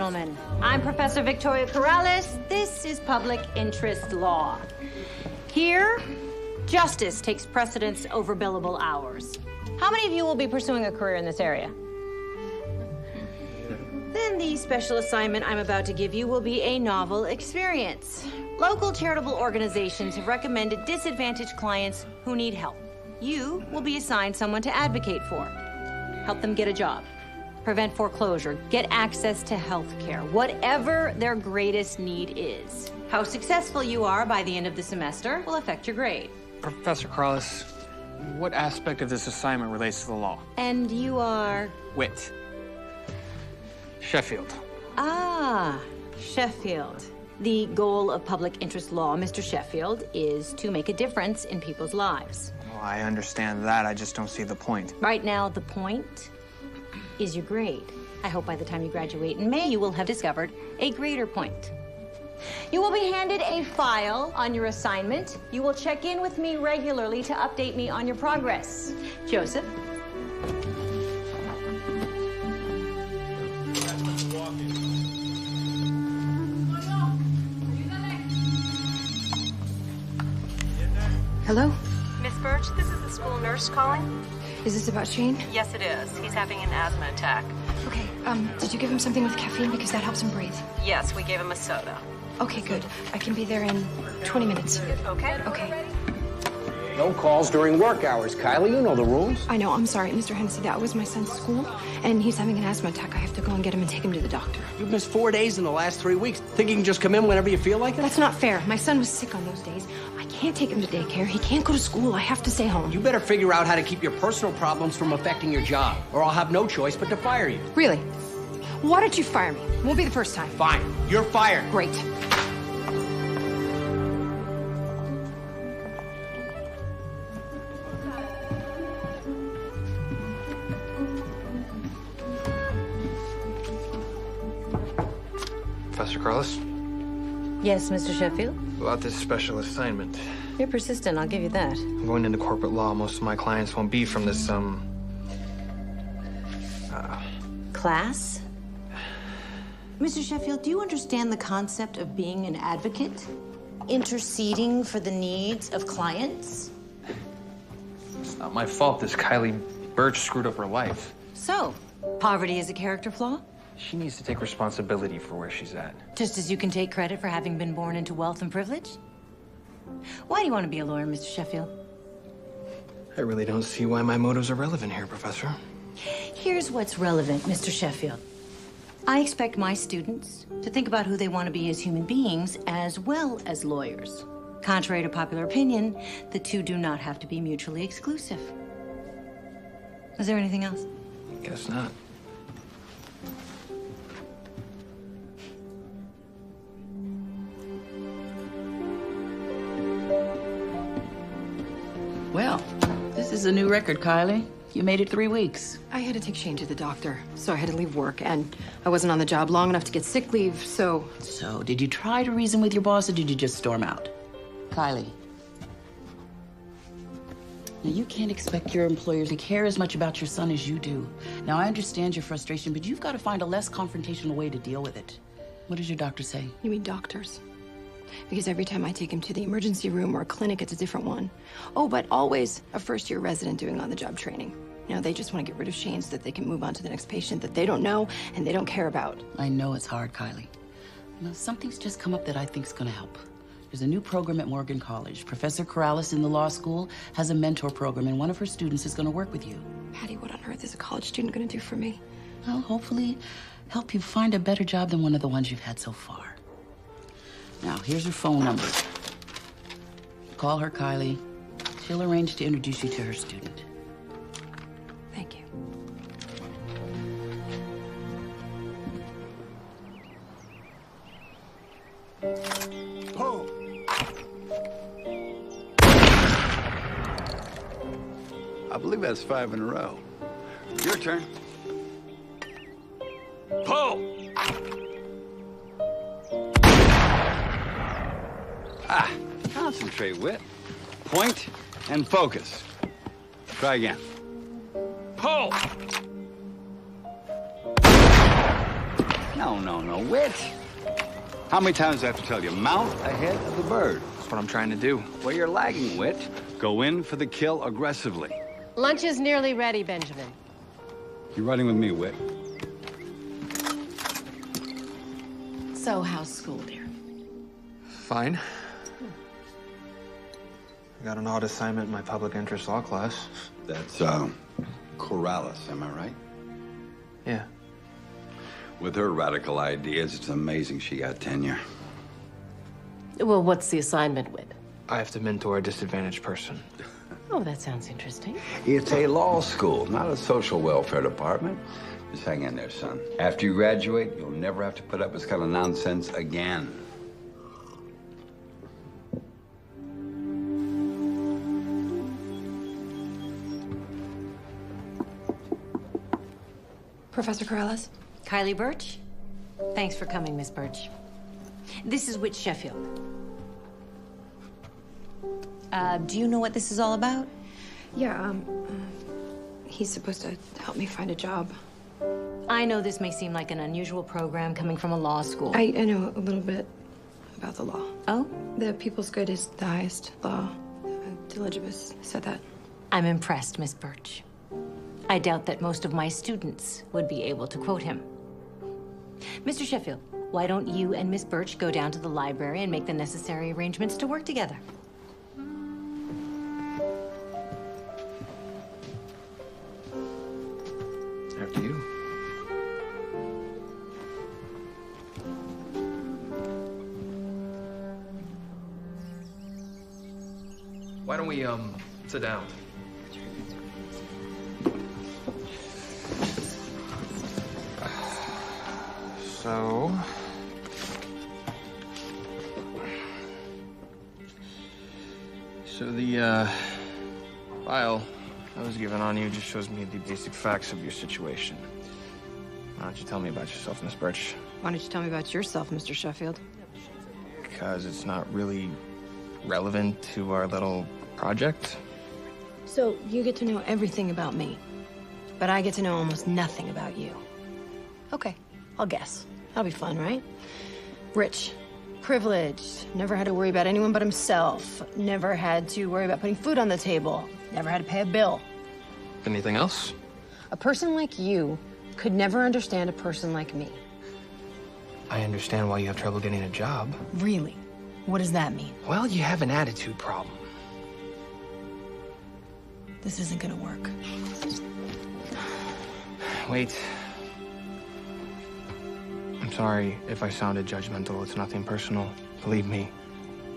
gentlemen. I'm Professor Victoria Corrales. This is public interest law. Here, justice takes precedence over billable hours. How many of you will be pursuing a career in this area? Then the special assignment I'm about to give you will be a novel experience. Local charitable organizations have recommended disadvantaged clients who need help. You will be assigned someone to advocate for. Help them get a job, prevent foreclosure, get access to health care, whatever their greatest need is. How successful you are by the end of the semester will affect your grade. Professor Corrales, what aspect of this assignment relates to the law? And you are? Wit. Sheffield. Ah, Sheffield. The goal of public interest law, Mr. Sheffield, is to make a difference in people's lives. Well, I understand that. I just don't see the point. Right now, the point is your grade. I hope by the time you graduate in May, you will have discovered a greater point. You will be handed a file on your assignment. You will check in with me regularly to update me on your progress. Joseph? Hello? Miss Birch, this is the school nurse calling. Is this about Shane? Yes, it is. He's having an asthma attack. Okay, did you give him something with caffeine because that helps him breathe? Yes, we gave him a soda. Okay, good. I can be there in 20 minutes. Okay? Okay. No calls during work hours, Kylie. You know the rules. I know, I'm sorry, Mr. Hennessy. That was my son's school, and he's having an asthma attack. I have to go and get him and take him to the doctor. You've missed 4 days in the last 3 weeks. Think you can just come in whenever you feel like it? That's not fair. My son was sick on those days. I can't take him to daycare. He can't go to school. I have to stay home. You better figure out how to keep your personal problems from affecting your job, or I'll have no choice but to fire you. Really? Why don't you fire me? Won't be the first time. Fine. You're fired. Great. Professor Corrales, Yes, Mr. Sheffield? about this special assignment. You're persistent, I'll give you that. I'm going into corporate law. Most of my clients won't be from this, Class? Mr. Sheffield, do you understand the concept of being an advocate? Interceding for the needs of clients? It's not my fault this Kylie Birch screwed up her life. So, poverty is a character flaw? She needs to take responsibility for where she's at. Just as you can take credit for having been born into wealth and privilege? Why do you want to be a lawyer, Mr. Sheffield? I really don't see why my motives are relevant here, Professor. Here's what's relevant, Mr. Sheffield. I expect my students to think about who they want to be as human beings as well as lawyers. Contrary to popular opinion, the two do not have to be mutually exclusive. Is there anything else? Guess not. Well, this is a new record, Kylie. You made it 3 weeks. I had to take Shane to the doctor, so I had to leave work, and I wasn't on the job long enough to get sick leave, so... So, did you try to reason with your boss, or did you just storm out? Kylie. Now, you can't expect your employer to care as much about your son as you do. Now, I understand your frustration, but you've got to find a less confrontational way to deal with it. What does your doctor say? You mean doctors? Because every time I take him to the emergency room or a clinic, it's a different one. Oh, but always a first-year resident doing on-the-job training. You know, they just want to get rid of Shane so that they can move on to the next patient that they don't know and they don't care about. I know it's hard, Kylie. Now, something's just come up that I think's going to help. There's a new program at Morgan College. Professor Corrales in the law school has a mentor program, and one of her students is going to work with you. Patty, what on earth is a college student going to do for me? Well, hopefully help you find a better job than one of the ones you've had so far. Now, here's her phone number. Call her, Kylie. She'll arrange to introduce you to her student. Thank you. Pull. I believe that's 5 in a row. Your turn. Pull! Concentrate, Wit. Point and focus. Try again. Pull! No, Whit. How many times do I have to tell you? Mount ahead of the bird. That's what I'm trying to do. Well, you're lagging, Whit. Go in for the kill aggressively. Lunch is nearly ready, Benjamin. You're riding with me, Whit. So, how's school, dear? Fine. I got an odd assignment in my public interest law class. That's, Corrales, am I right? Yeah. With her radical ideas, it's amazing she got tenure. Well, what's the assignment with? I have to mentor a disadvantaged person. Oh, that sounds interesting. It's a law school, not a social welfare department. Just hang in there, son. After you graduate, you'll never have to put up with this kind of nonsense again. Professor Corrales? Kylie Birch? Thanks for coming, Miss Birch. This is Whit Sheffield. Do you know what this is all about? Yeah, he's supposed to help me find a job. I know this may seem like an unusual program coming from a law school. I know a little bit about the law. Oh? The people's good is the highest law. Diligibus said that. I'm impressed, Miss Birch. I doubt that most of my students would be able to quote him. Mr. Sheffield, why don't you and Miss Birch go down to the library and make the necessary arrangements to work together? After you. Why don't we, sit down? So the, file I was given on you just shows me the basic facts of your situation. Why don't you tell me about yourself, Miss Birch? Why don't you tell me about yourself, Mr. Sheffield? Because it's not really relevant to our little project. So, you get to know everything about me, but I get to know almost nothing about you. Okay, I'll guess. That'll be fun, right? Rich, privileged, never had to worry about anyone but himself, never had to worry about putting food on the table, never had to pay a bill. Anything else? A person like you could never understand a person like me. I understand why you have trouble getting a job. Really? What does that mean? Well, you have an attitude problem. This isn't gonna work. Wait. I'm sorry if I sounded judgmental. It's nothing personal. Believe me,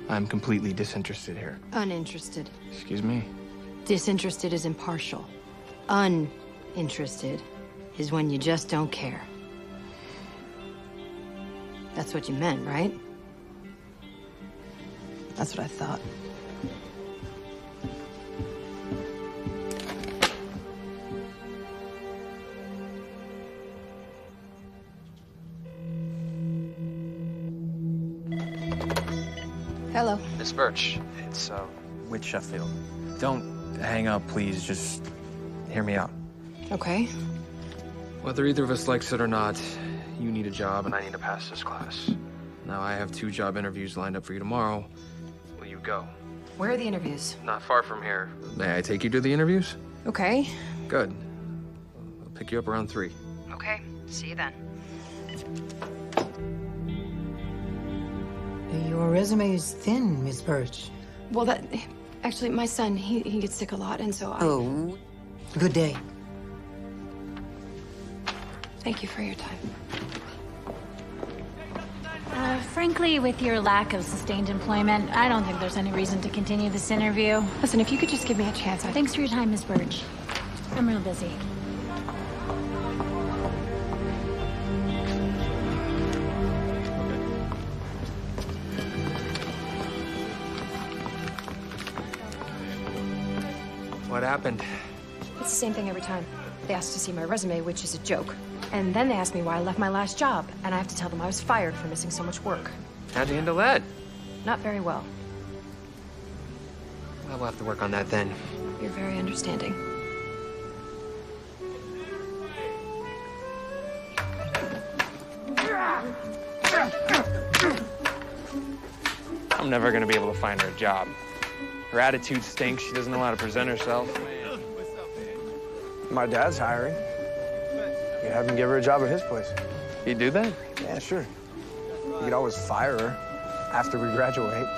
I'm completely disinterested here. Uninterested. Excuse me? Disinterested is impartial. Uninterested is when you just don't care. That's what you meant, right? That's what I thought. Hello. Miss Birch, it's, Whit Sheffield. Don't hang up, please. Just hear me out. Okay. Whether either of us likes it or not, you need a job and I need to pass this class. Now, I have 2 job interviews lined up for you tomorrow. Will you go? Where are the interviews? Not far from here. May I take you to the interviews? Okay. Good. I'll pick you up around 3. Okay. See you then. Your resume is thin, Miss Birch. Well, actually, my son, he gets sick a lot, and so I... Oh, good day. Thank you for your time. Frankly, with your lack of sustained employment, I don't think there's any reason to continue this interview. Listen, if you could just give me a chance, Thanks for your time, Miss Birch. I'm real busy. What happened? It's the same thing every time. They ask to see my resume, which is a joke. And then they ask me why I left my last job, and I have to tell them I was fired for missing so much work. How'd you handle that? Not very well. Well, we'll have to work on that then. You're very understanding. I'm never gonna be able to find her a job. Her attitude stinks. She doesn't know how to present herself. My dad's hiring. You have him give her a job at his place. You do that? Yeah, sure. You could always fire her after we graduate.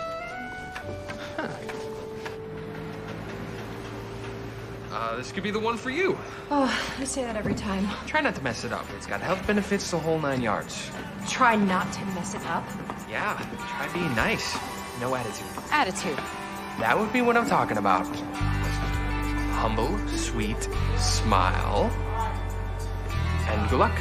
This could be the one for you. Oh, I say that every time. Try not to mess it up. It's got health benefits, the whole 9 yards. Try not to mess it up. Yeah, try being nice. No attitude. Attitude. That would be what I'm talking about. Humble, sweet, smile, and good luck.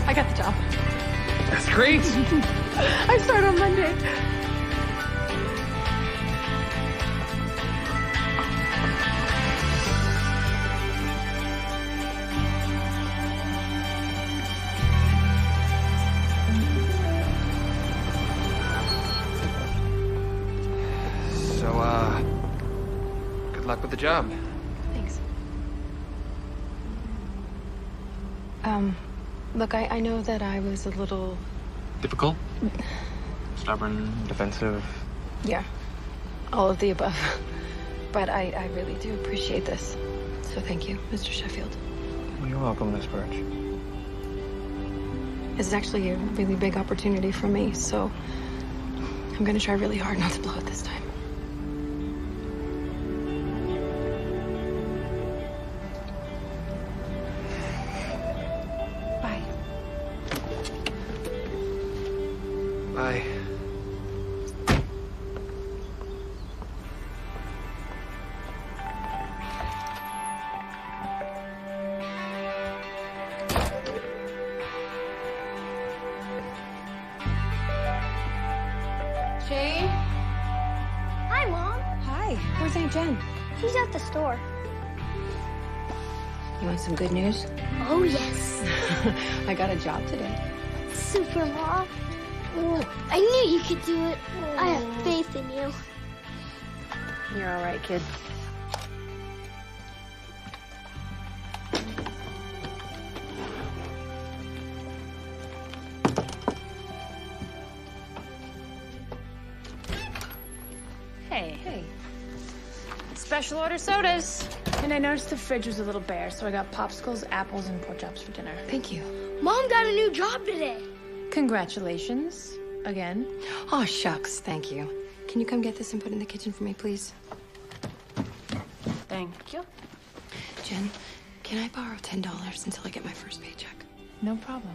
I got the job. That's great. I start on Monday. So, good luck with the job. Thanks. Look, I know that I was a little... Difficult? Stubborn? Defensive? Yeah, all of the above. But I really do appreciate this. So thank you, Mr. Sheffield. Well, you're welcome, Miss Birch. This is actually a really big opportunity for me, so I'm gonna try really hard not to blow it this time. Bye. Bye. Shane? Hi, Mom. Hi. Where's Aunt Jen? She's at the store. You want some good news? Oh, yes. I got a job today. Super, Mom. Ooh, I knew you could do it. I have faith in you. You're all right, kid. Hey. Hey. Special order sodas. And I noticed the fridge was a little bare, so I got popsicles, apples, and pork chops for dinner. Thank you. Mom got a new job today. Congratulations. Again. Oh, shucks. Thank you. Can you come get this and put it in the kitchen for me, please? Thank you. Jen, can I borrow $10 until I get my first paycheck? No problem.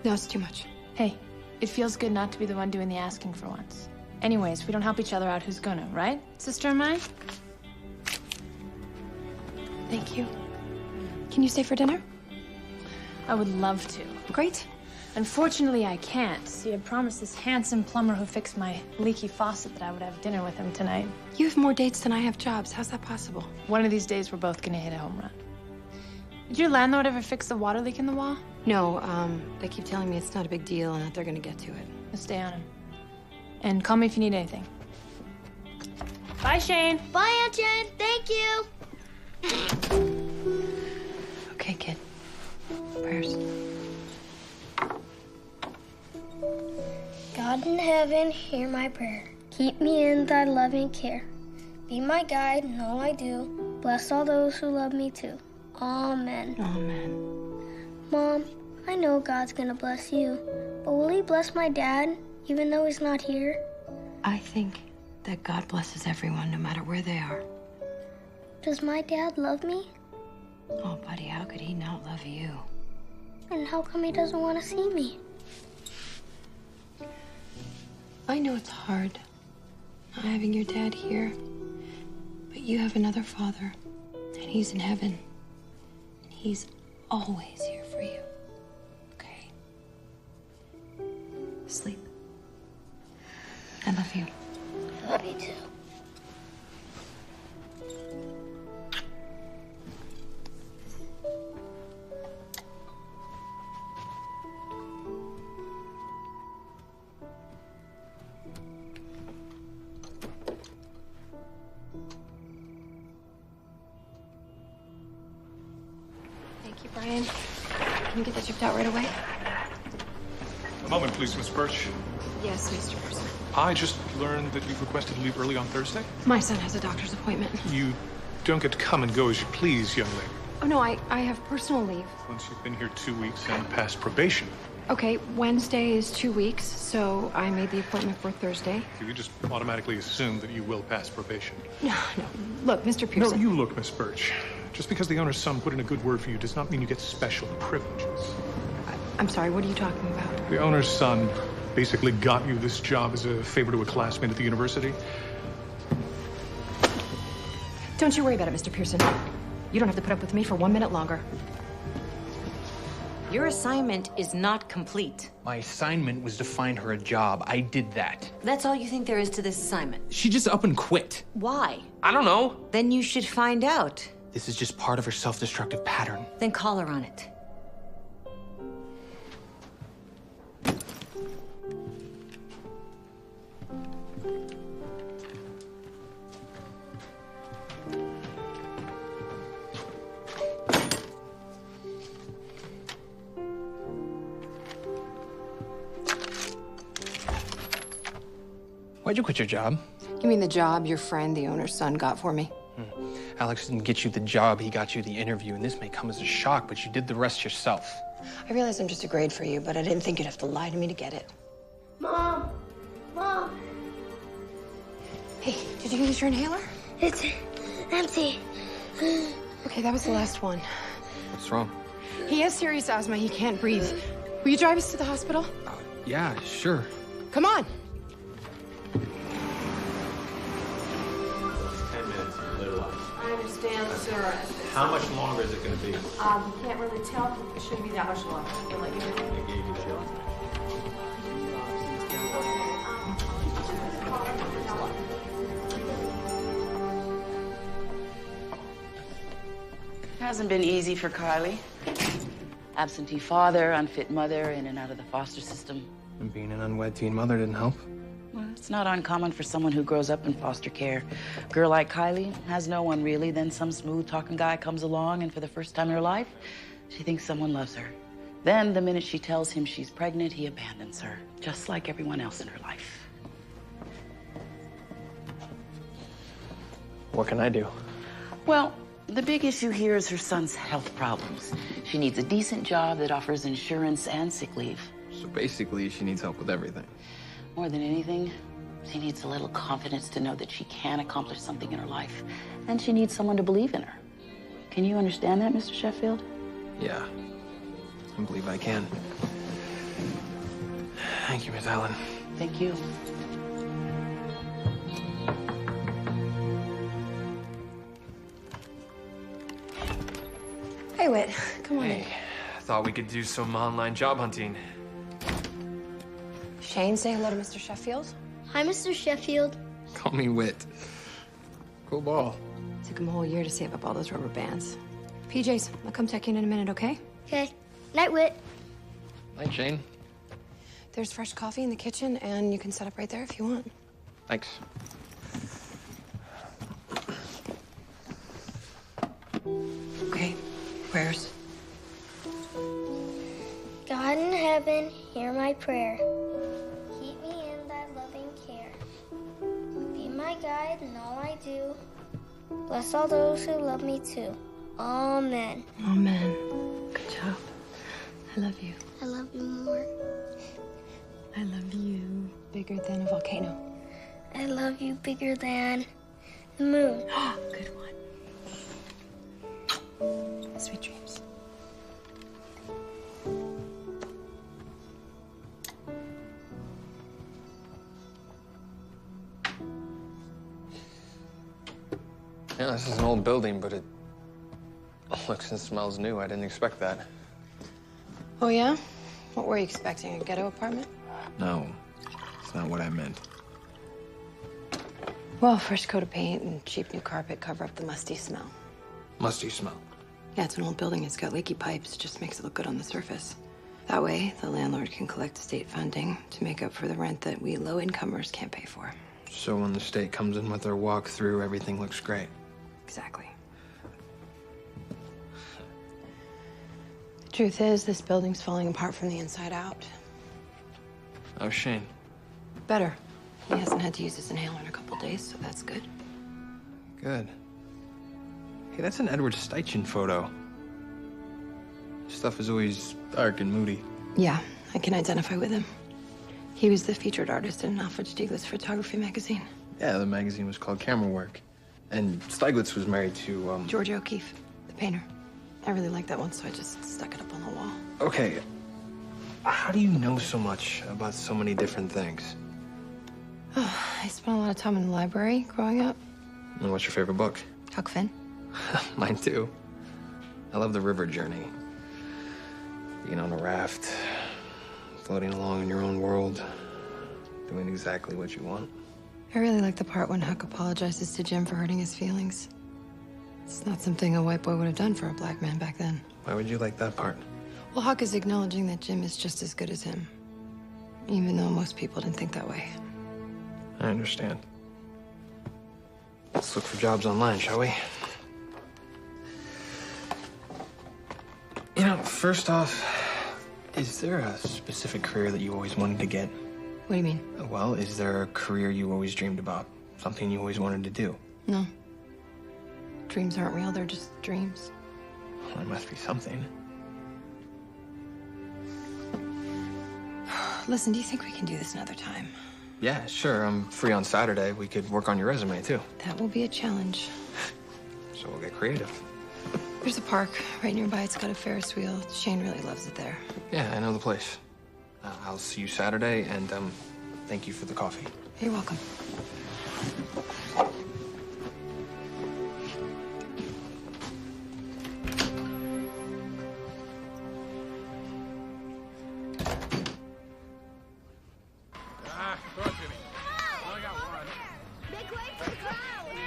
No, it's too much. Hey, it feels good not to be the one doing the asking for once. Anyways, if we don't help each other out, who's gonna, right? Sister of mine? Thank you. Can you stay for dinner? I would love to. Great. Unfortunately, I can't. See, I promised this handsome plumber who fixed my leaky faucet that I would have dinner with him tonight. You have more dates than I have jobs. How's that possible? One of these days, we're both gonna hit a home run. Did your landlord ever fix the water leak in the wall? No, they keep telling me it's not a big deal and that they're gonna get to it. Let's stay on him. And call me if you need anything. Bye, Shane. Bye, Aunt Jen. Thank you. Okay, kid. Prayers. God in heaven, hear my prayer. Keep me in thy loving care. Be my guide in all I do. Bless all those who love me too. Amen. Amen. Mom, I know God's gonna bless you, but will he bless my dad, even though he's not here? I think that God blesses everyone, no matter where they are. Does my dad love me? Oh, buddy, how could he not love you? And how come he doesn't want to see me? I know it's hard not having your dad here, but you have another father, and he's in heaven. And he's always here for you. Okay? Sleep. I love you. I love you too. Brian, can you get that shipped out right away? A moment, please, Miss Birch. Yes, Mr. Pearson. I just learned that you've requested to leave early on Thursday. My son has a doctor's appointment. You don't get to come and go as you please, young lady. Oh, no, I have personal leave. Once you've been here 2 weeks and past probation, Okay, Wednesday is 2 weeks, so I made the appointment for Thursday. you just automatically assume that you will pass probation. No. Look, Mr. Pearson. No, you look, Miss Birch. Just because the owner's son put in a good word for you does not mean you get special privileges. I'm sorry, what are you talking about? The owner's son basically got you this job as a favor to a classmate at the university. Don't you worry about it, Mr. Pearson. You don't have to put up with me for 1 minute longer. Your assignment is not complete. My assignment was to find her a job. I did that. That's all you think there is to this assignment. She just up and quit. Why? I don't know. Then you should find out. This is just part of her self-destructive pattern. Then call her on it. Why'd you quit your job? You mean the job your friend, the owner's son, got for me? Alex didn't get you the job, he got you the interview, and this may come as a shock, but you did the rest yourself. I realize I'm just a grade for you, but I didn't think you'd have to lie to me to get it. Mom! Hey, did you use your inhaler? It's empty. Okay, that was the last one. What's wrong? He has serious asthma. He can't breathe. Will you drive us to the hospital? Yeah, sure. Come on. 10 minutes, little. I understand, sir. How much longer is it going to be? Can't really tell. It shouldn't be that much longer. We'll let you know. They gave you the job. Hasn't been easy for Kylie. Absentee father, unfit mother, in and out of the foster system. And being an unwed teen mother didn't help. Well, it's not uncommon for someone who grows up in foster care. A girl like Kylie has no one really. Then some smooth-talking guy comes along, and for the first time in her life, she thinks someone loves her. Then, the minute she tells him she's pregnant, he abandons her, just like everyone else in her life. What can I do? Well, the big issue here is her son's health problems. She needs a decent job that offers insurance and sick leave. So basically, she needs help with everything. More than anything, she needs a little confidence to know that she can accomplish something in her life. And she needs someone to believe in her. Can you understand that, Mr. Sheffield? Yeah, I believe I can. Thank you, Miss Allen. Thank you. Hey, Whit, come on in. Hey, I thought we could do some online job hunting. Shane, say hello to Mr. Sheffield. Hi, Mr. Sheffield. Call me Wit. Cool ball. Took him a whole year to save up all those rubber bands. PJs, I'll come check in a minute, okay? Okay. Night, Whit. Night, Shane. There's fresh coffee in the kitchen, and you can set up right there if you want. Thanks. Okay, prayers. God in heaven, hear my prayer. Keep me in thy loving care. Be my guide in all I do. Bless all those who love me too. Amen. Amen. Good job. I love you. I love you more. I love you. Bigger than a volcano. I love you bigger than the moon. Good one. Sweet dreams. Yeah, this is an old building, but it looks and smells new. I didn't expect that. Oh, yeah? What were you expecting? A ghetto apartment? No, it's not what I meant. Well, fresh coat of paint and cheap new carpet cover up the musty smell. Musty smell. Yeah, it's an old building. It's got leaky pipes. It just makes it look good on the surface. That way, the landlord can collect state funding to make up for the rent that we low-incomers can't pay for. So when the state comes in with their walkthrough, everything looks great. Exactly. Truth is, this building's falling apart from the inside out. Oh, Shane. Better. He hasn't had to use his inhaler in a couple days, so that's good. Good. Hey, that's an Edward Steichen photo. Stuff is always dark and moody. Yeah, I can identify with him. He was the featured artist in Alfred Stieglitz photography magazine. Yeah, the magazine was called Camera Work. And Stieglitz was married to, George O'Keeffe, the painter. I really liked that one, so I just stuck it up on the wall. Okay. How do you know so much about so many different things? Oh, I spent a lot of time in the library growing up. And what's your favorite book? Huck Finn. Mine too. I love the river journey. Being on a raft, floating along in your own world, doing exactly what you want. I really like the part when Huck apologizes to Jim for hurting his feelings. It's not something a white boy would have done for a black man back then. Why would you like that part? Well, Huck is acknowledging that Jim is just as good as him, even though most people didn't think that way. I understand. Let's look for jobs online, shall we? You know, first off, is there a specific career that you always wanted to get? What do you mean? Well, is there a career you always dreamed about? Something you always wanted to do? No. Dreams aren't real, they're just dreams. Well, there must be something. Listen, do you think we can do this another time? Yeah, sure. I'm free on Saturday. We could work on your resume, too. That will be a challenge. So we'll get creative. There's a park right nearby. It's got a Ferris wheel. Shane really loves it there. Yeah, I know the place. I'll see you Saturday, and thank you for the coffee. You're welcome.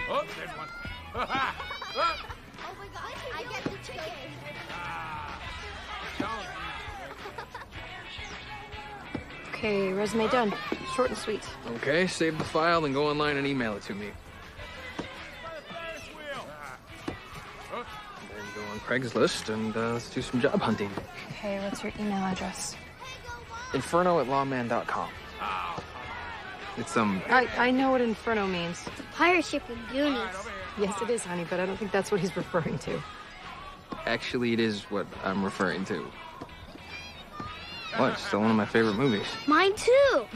Oh, there's one. Oh my god, I get the ticket. Okay, resume done. Short and sweet. Okay, save the file, then go online and email it to me. Then go on Craigslist and let's do some job hunting. Okay, what's your email address? Inferno@lawman.com. It's I know what Inferno means. The pirate ship in Goonies. Yes, it is, honey, but I don't think that's what he's referring to. Actually, it is what I'm referring to. What? It's still one of my favorite movies. Mine too.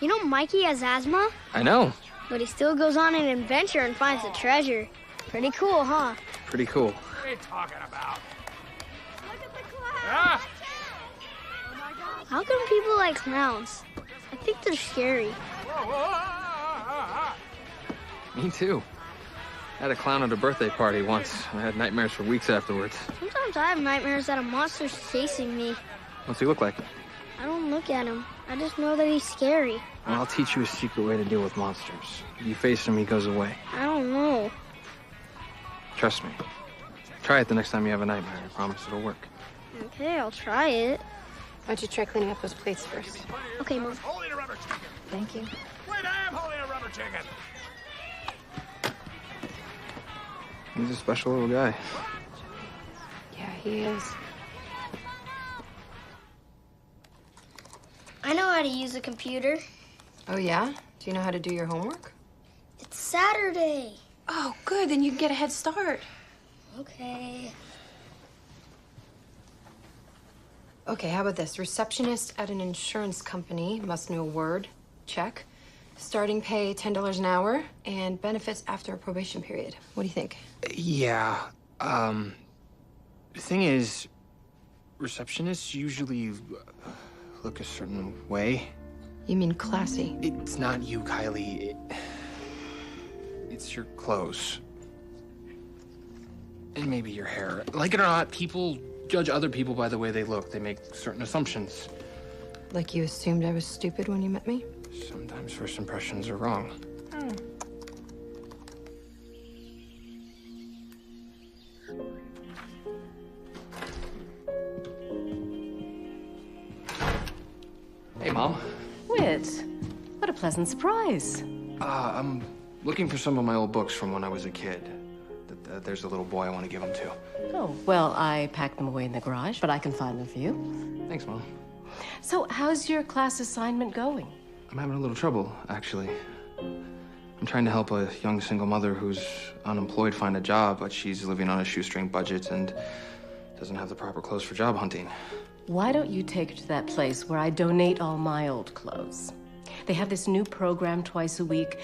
You know Mikey has asthma, I know. but he still goes on an adventure and finds the treasure. Pretty cool, huh? Pretty cool. What are you talking about? Look at the clouds. Ah! How come people like clowns? I think they're scary. Whoa, whoa, ah, ah, ah. Me too. I had a clown at a birthday party once. I had nightmares for weeks afterwards. Sometimes I have nightmares that a monster's chasing me. What's he look like? I don't look at him. I just know that he's scary. Well, I'll teach you a secret way to deal with monsters. You face him, he goes away. I don't know. Trust me. Try it the next time you have a nightmare. I promise it'll work. Okay, I'll try it. Why don't you try cleaning up those plates first? Okay, Mom. Holding a rubber chicken. Thank you. Wait, I am holding a rubber chicken. He's a special little guy. Yeah, he is. I know how to use a computer. Oh, yeah? Do you know how to do your homework? It's Saturday. Oh, good. Then you can get a head start. Okay. Okay, how about this? Receptionist at an insurance company must know Word. Check. Starting pay $10 an hour and benefits after a probation period. What do you think? Yeah. The thing is, receptionists usually look a certain way. You mean classy? It's not you, Kylie. It's your clothes. And maybe your hair. Like it or not, people judge other people by the way they look. They make certain assumptions. Like you assumed I was stupid when you met me? Sometimes first impressions are wrong. Oh. Hey, Mom. Whit, what a pleasant surprise. I'm looking for some of my old books from when I was a kid. that there's a little boy I want to give them to. Oh, well, I packed them away in the garage, but I can find them for you. Thanks, Mom. So, how's your class assignment going? I'm having a little trouble, actually. I'm trying to help a young single mother who's unemployed find a job, but she's living on a shoestring budget and doesn't have the proper clothes for job hunting. Why don't you take her to that place where I donate all my old clothes? They have this new program twice a week,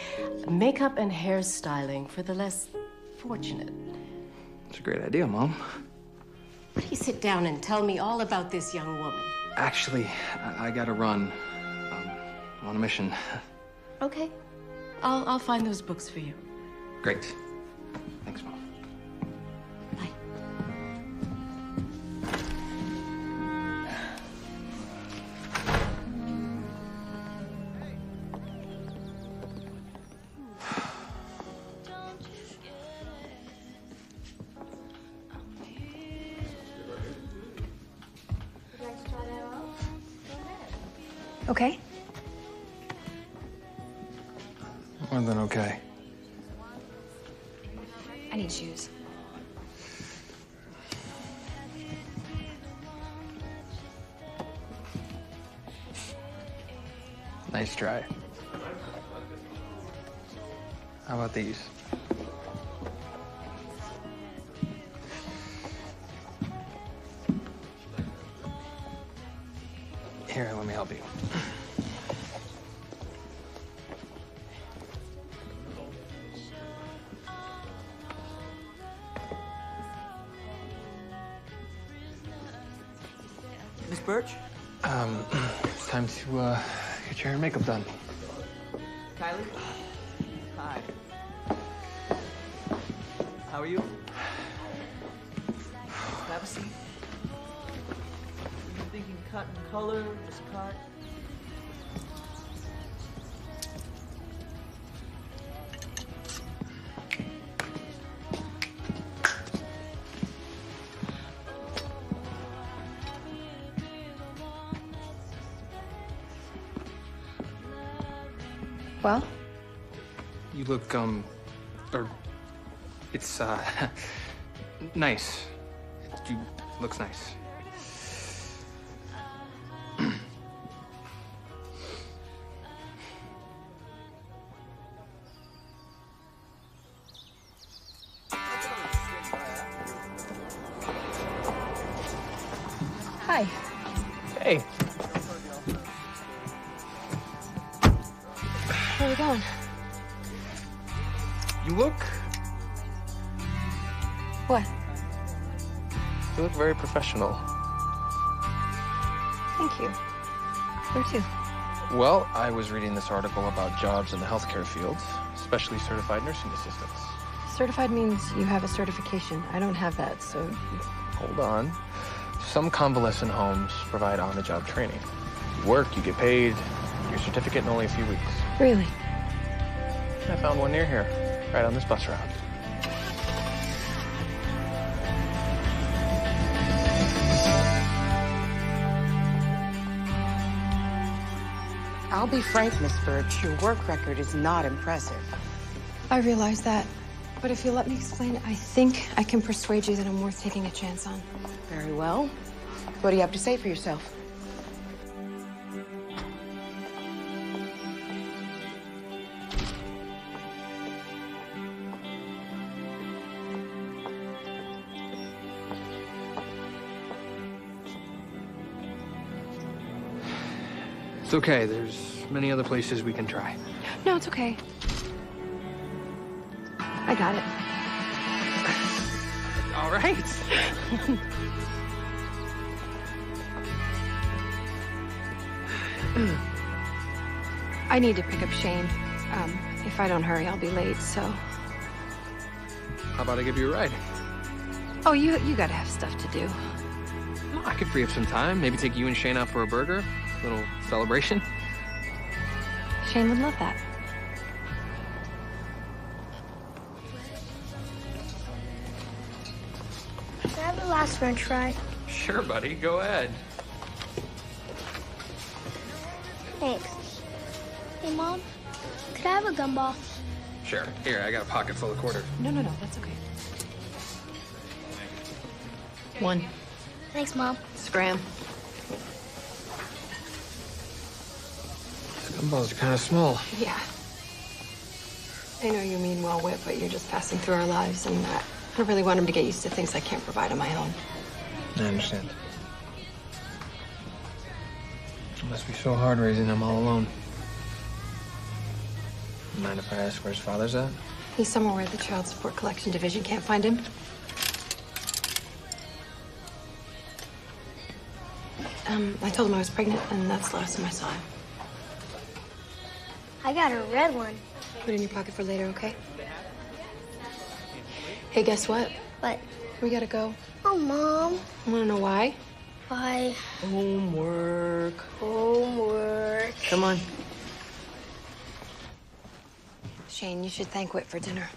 makeup and hairstyling for the less fortunate. It's a great idea, Mom. Why don't you sit down and tell me all about this young woman? Actually, I gotta run. I'm on a mission. Okay. I'll find those books for you. Great. Thanks, Mom. Okay. More than okay. I need shoes. Nice try. How about these? Here, let me help you. Miss Birch? It's time to get your hair and makeup done. Kylie? Hi. How are you? Have a seat. Were you thinking cut and color, just cut? Well? You look, it's, nice. You looks nice. Hi. Hey. Where are we going? You look What? very professional. Thank you. Where to? Well, I was reading this article about jobs in the healthcare field, especially certified nursing assistants. Certified means you have a certification. I don't have that, so... Hold on. Some convalescent homes provide on-the-job training. You work, you get paid, your certificate in only a few weeks. Really? I found one near here, right on this bus route. I'll be frank, Miss Birch, your work record is not impressive. I realize that. But if you'll let me explain, I think I can persuade you that I'm worth taking a chance on. Very well. What do you have to say for yourself? It's okay. There's many other places we can try. No, it's okay. I got it. All right. I need to pick up Shane. If I don't hurry, I'll be late, so... How about I give you a ride? Oh, you gotta have stuff to do. I could free up some time. Maybe take you and Shane out for a burger. Little celebration. Shane would love that. Can I have the last french fry? Sure, buddy. Go ahead. Thanks. Hey, Mom, could I have a gumball? Sure. Here, I got a pocket full of quarters. No, that's okay. 1. Thanks, Mom. Scram. Gumballs are kind of small. Yeah. I know you mean well, Whip, but you're just passing through our lives, and I don't really want him to get used to things I can't provide on my own. I understand. It must be so hard raising them all alone. Mind if I ask where his father's at? He's somewhere where the Child Support Collection Division can't find him. I told him I was pregnant, and that's the last time I saw him. I got a red one. Put it in your pocket for later, okay? Hey, guess what? What? We gotta go. Oh, Mom. Wanna know why? Why? Homework. Homework. Come on. Shane, you should thank Whit for dinner.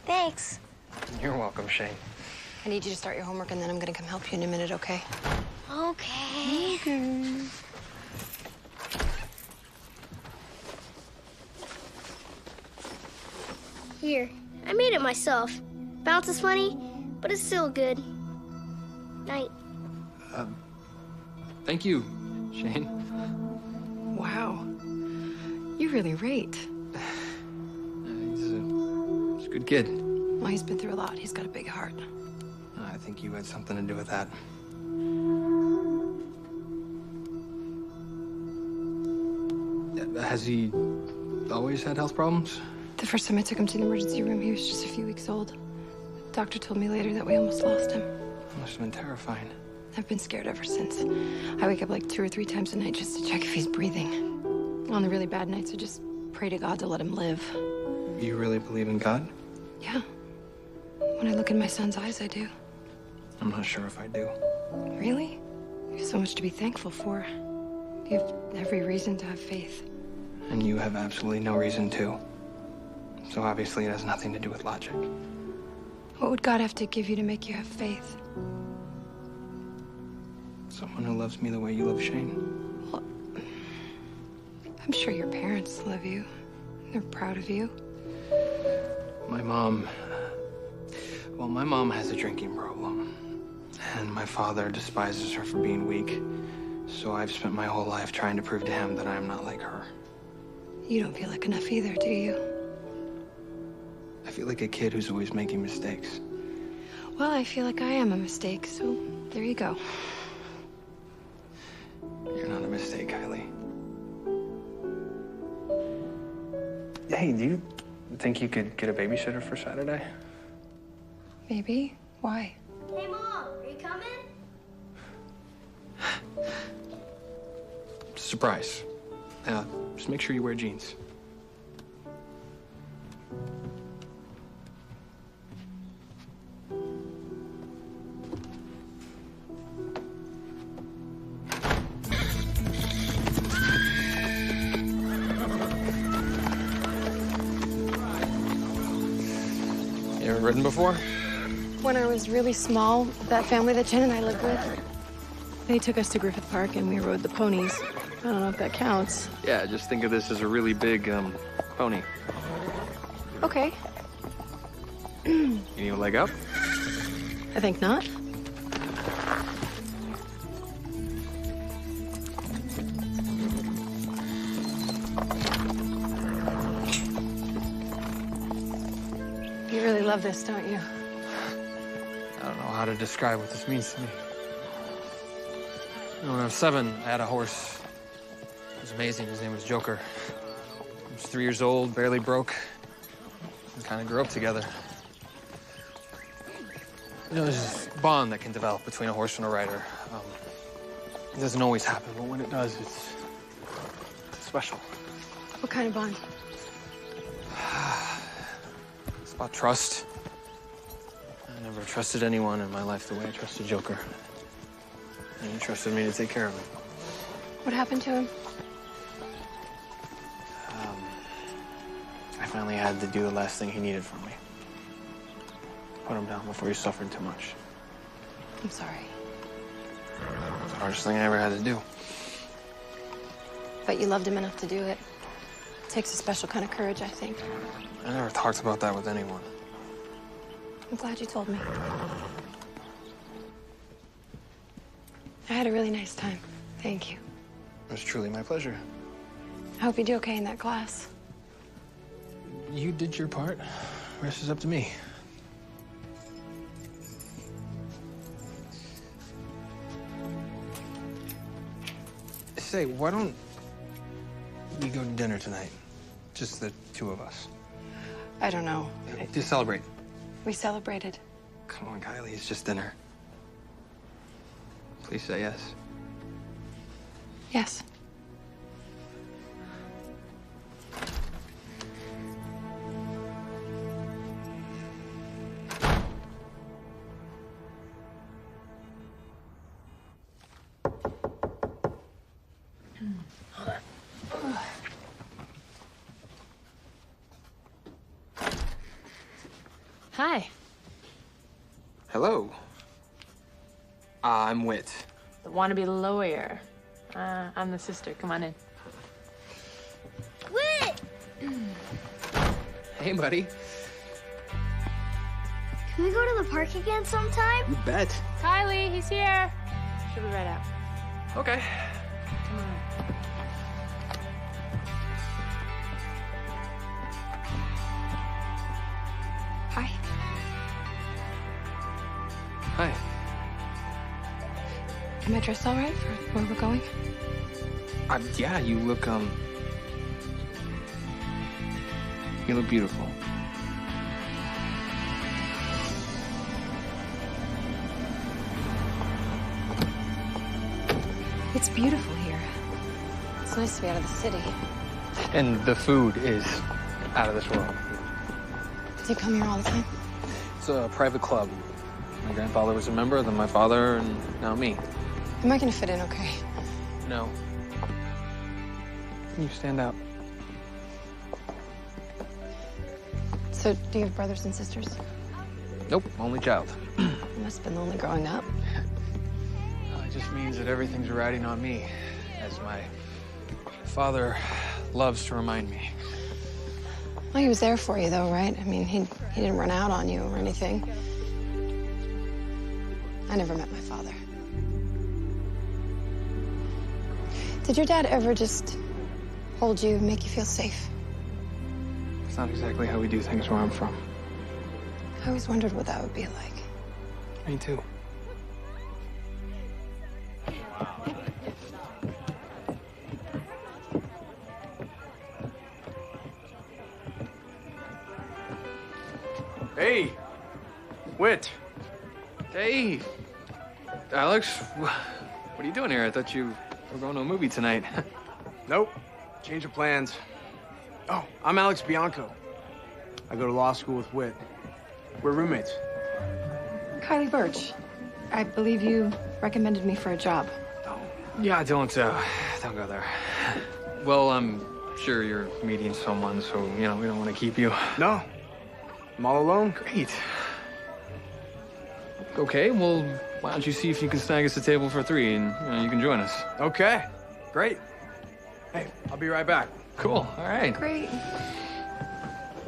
Thanks. You're welcome, Shane. I need you to start your homework, and then I'm gonna come help you in a minute, okay? Okay. Okay. Here, I made it myself. Bounce is funny, but it's still good. Night. Thank you, Shane. Wow. You really rate. He's a good kid. Well, he's been through a lot. He's got a big heart. I think you had something to do with that. Has he always had health problems? The first time I took him to the emergency room, he was just a few weeks old. The doctor told me later that we almost lost him. It must have been terrifying. I've been scared ever since. I wake up like 2 or 3 times a night just to check if he's breathing. On the really bad nights, I just pray to God to let him live. You really believe in God? Yeah. When I look in my son's eyes, I do. I'm not sure if I do. Really? You have so much to be thankful for. You have every reason to have faith. And you have absolutely no reason to. So obviously it has nothing to do with logic. What would God have to give you to make you have faith? Someone who loves me the way you love Shane. Well, I'm sure your parents love you. They're proud of you. My mom has a drinking problem. And my father despises her for being weak. So I've spent my whole life trying to prove to him that I'm not like her. You don't feel like enough either, do you? I feel like a kid who's always making mistakes. Well, I feel like I am a mistake, so there you go. You're not a mistake, Kylie. Hey, do you think you could get a babysitter for Saturday? Maybe. Why? Hey, Mom, are you coming? Surprise. Just make sure you wear jeans. You ever ridden before? When I was really small, that family that Jen and I lived with, they took us to Griffith Park and we rode the ponies. I don't know if that counts. Yeah, just think of this as a really big, pony. Okay. You need a leg up? I think not. You really love this, don't you? I don't know how to describe what this means to me. When I was 7, I had a horse. It was amazing. His name was Joker. He was 3 years old, barely broke. We kind of grew up together. You know, there's this bond that can develop between a horse and a rider. It doesn't always happen, but when it does, it's special. What kind of bond? It's about trust. I never trusted anyone in my life the way I trusted Joker. And he trusted me to take care of him. What happened to him? I finally had to do the last thing he needed from me. Put him down before he suffered too much. I'm sorry. It's the hardest thing I ever had to do. But you loved him enough to do it. It takes a special kind of courage, I think. I never talked about that with anyone. I'm glad you told me. I had a really nice time. Thank you. It was truly my pleasure. I hope you do okay in that class. You did your part. Rest is up to me. Say, why don't we go to dinner tonight? Just the two of us. I don't know. To celebrate. We celebrated. Come on, Kylie, it's just dinner. Please say yes. Yes. Hi. Hello. I'm Whit. The wannabe lawyer. I'm the sister. Come on in. Wait! Hey, buddy. Can we go to the park again sometime? You bet. Kylie, he's here. She'll be right out. Okay. Come on. Hi. Hi. Am I dressed all right for where we're going? Yeah, you look beautiful. It's beautiful here. It's nice to be out of the city. And the food is out of this world. Do you come here all the time? It's a private club. My grandfather was a member, then my father, and now me. Am I gonna fit in okay? No. You stand out. So, do you have brothers and sisters? Nope, only child. You must have been lonely growing up. It just means that everything's riding on me, as my father loves to remind me. Well, he was there for you, though, right? I mean, he didn't run out on you or anything. I never met my father. Did your dad ever just hold you, make you feel safe? It's not exactly how we do things where I'm from. I always wondered what that would be like. Me too. Hey, Whit. Hey, Alex. What are you doing here? I thought you were going to a movie tonight. Nope. Change of plans. Oh, I'm Alex Bianco. I go to law school with Whit. We're roommates. Kylie Birch. I believe you recommended me for a job. Yeah, don't go there. Well, I'm sure you're meeting someone, so, we don't want to keep you. No. I'm all alone. Great. Okay, well, why don't you see if you can snag us a table for 3 and, you can join us. Okay. Great. Hey, I'll be right back. Cool. All right. Great.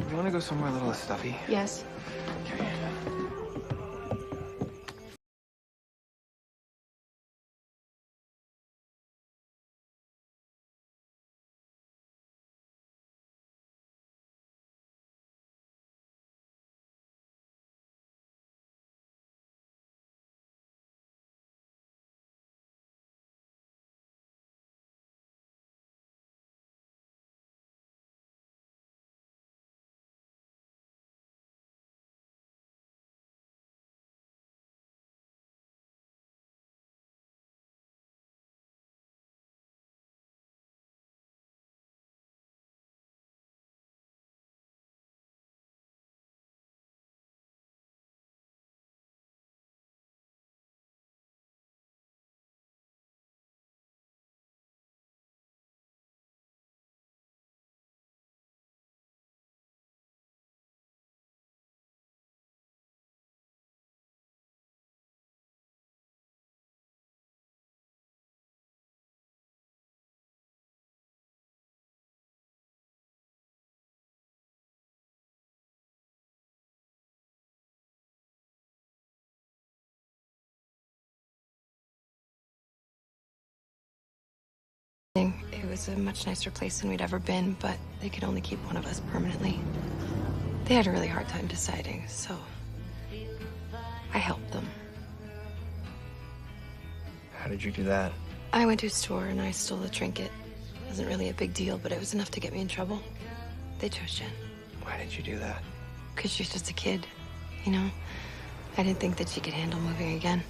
You want to go somewhere a little stuffy? Yes. It was a much nicer place than we'd ever been, but they could only keep one of us permanently. They had a really hard time deciding, so I helped them. How did you do that? I went to a store and I stole a trinket. It wasn't really a big deal, but it was enough to get me in trouble. They chose Jen. Why did you do that? Because she's just a kid, you know? I didn't think that she could handle moving again,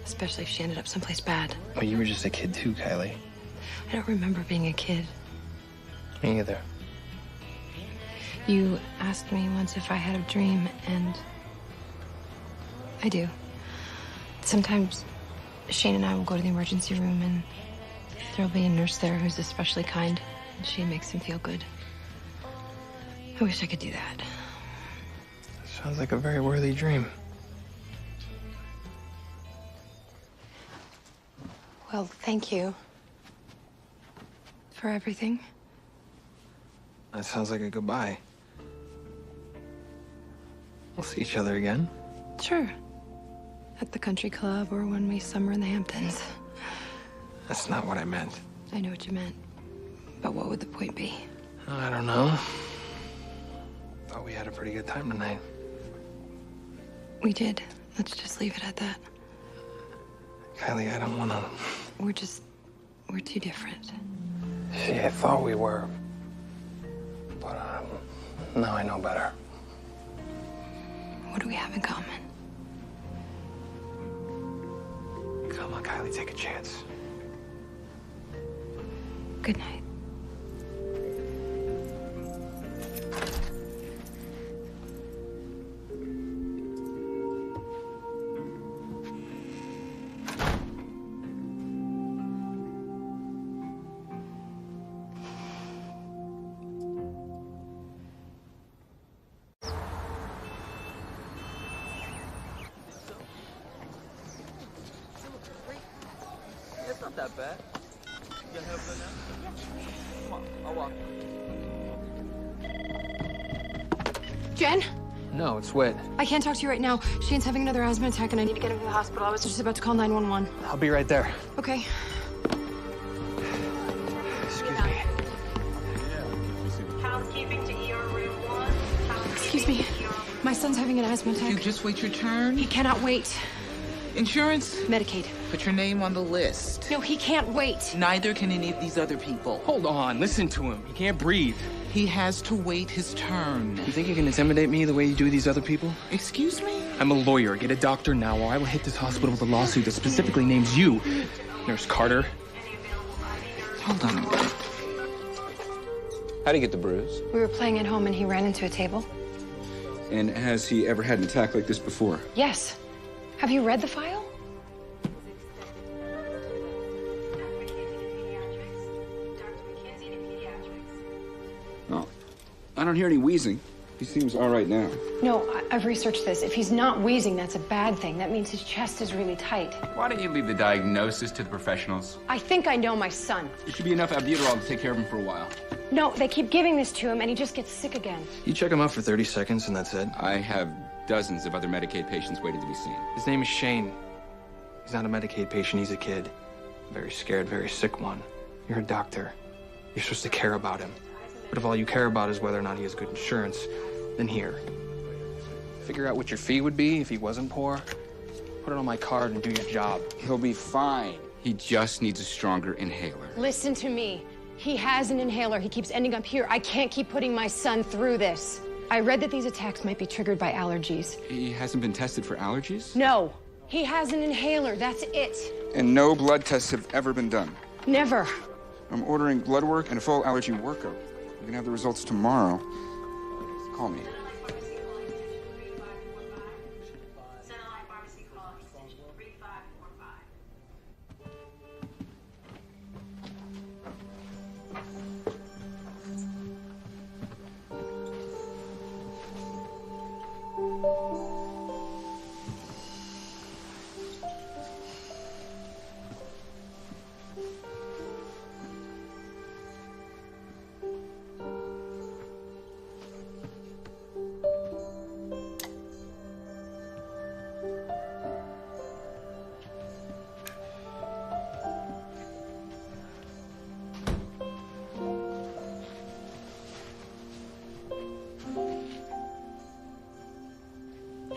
especially if she ended up someplace bad. Oh, you were just a kid too, Kylie. I don't remember being a kid. Me either. You asked me once if I had a dream, and I do. Sometimes Shane and I will go to the emergency room, and there'll be a nurse there who's especially kind, and she makes him feel good. I wish I could do that. Sounds like a very worthy dream. Well, thank you for everything. That sounds like a goodbye. We'll see each other again. Sure. At the country club or when we summer in the Hamptons. That's not what I meant. I know what you meant. But what would the point be? I don't know. Thought we had a pretty good time tonight. We did. Let's just leave it at that. Kylie, I don't want to... We're too different. See, I thought we were. But now I know better. What do we have in common? Come on, Kylie, take a chance. Good night. It's not that bad. You got help right now? Come on, I'll walk. Jen? No, it's Whit. I can't talk to you right now. Shane's having another asthma attack and I need to get him to the hospital. I was just about to call 911. I'll be right there. Okay. Excuse me. Housekeeping to ER room 1. Excuse me. My son's having an asthma attack. You just wait your turn? He cannot wait. Insurance? Medicaid. Put your name on the list. No, he can't wait. Neither can any of these other people. Hold on, listen to him. He can't breathe. He has to wait his turn. You think you can intimidate me the way you do these other people? Excuse me? I'm a lawyer. Get a doctor now, or I will hit this hospital with a lawsuit that specifically names you, Nurse Carter. Hold on a minute. How'd he get the bruise? We were playing at home and he ran into a table. And has he ever had an attack like this before? Yes. Have you read the file? No. I don't hear any wheezing. He seems all right now. No, I've researched this. If he's not wheezing, that's a bad thing. That means his chest is really tight. Why don't you leave the diagnosis to the professionals? I think I know my son. There should be enough albuterol to take care of him for a while. No, they keep giving this to him and he just gets sick again. You check him out for 30 seconds and that's it? I have dozens of other Medicaid patients waiting to be seen. His name is Shane. He's not a Medicaid patient, he's a kid. Very scared, very sick one. You're a doctor. You're supposed to care about him. But if all you care about is whether or not he has good insurance, then here. Figure out what your fee would be if he wasn't poor. Put it on my card and do your job. He'll be fine. He just needs a stronger inhaler. Listen to me. He has an inhaler. He keeps ending up here. I can't keep putting my son through this. I read that these attacks might be triggered by allergies. He hasn't been tested for allergies? No. He has an inhaler. That's it. And no blood tests have ever been done? Never. I'm ordering blood work and a full allergy workup. We can have the results tomorrow. Call me.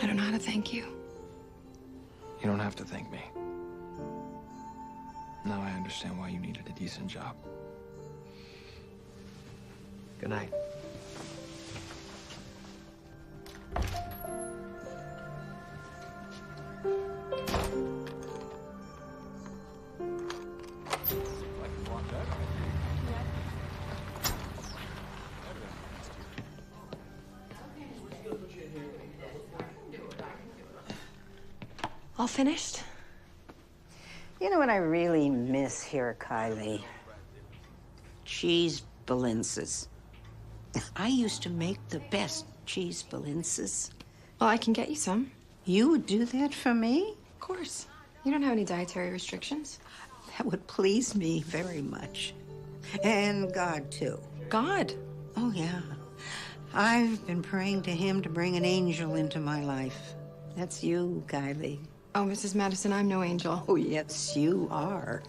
I don't know how to thank you. You don't have to thank me. Now I understand why you needed a decent job. Good night. All finished? You know what I really miss here, Kylie? Cheese balinces. I used to make the best cheese balinces. Well, I can get you some. You would do that for me? Of course. You don't have any dietary restrictions. That would please me very much. And God, too. God? Oh, yeah. I've been praying to him to bring an angel into my life. That's you, Kylie. Oh, Mrs. Madison, I'm no angel. Oh, yes, you are.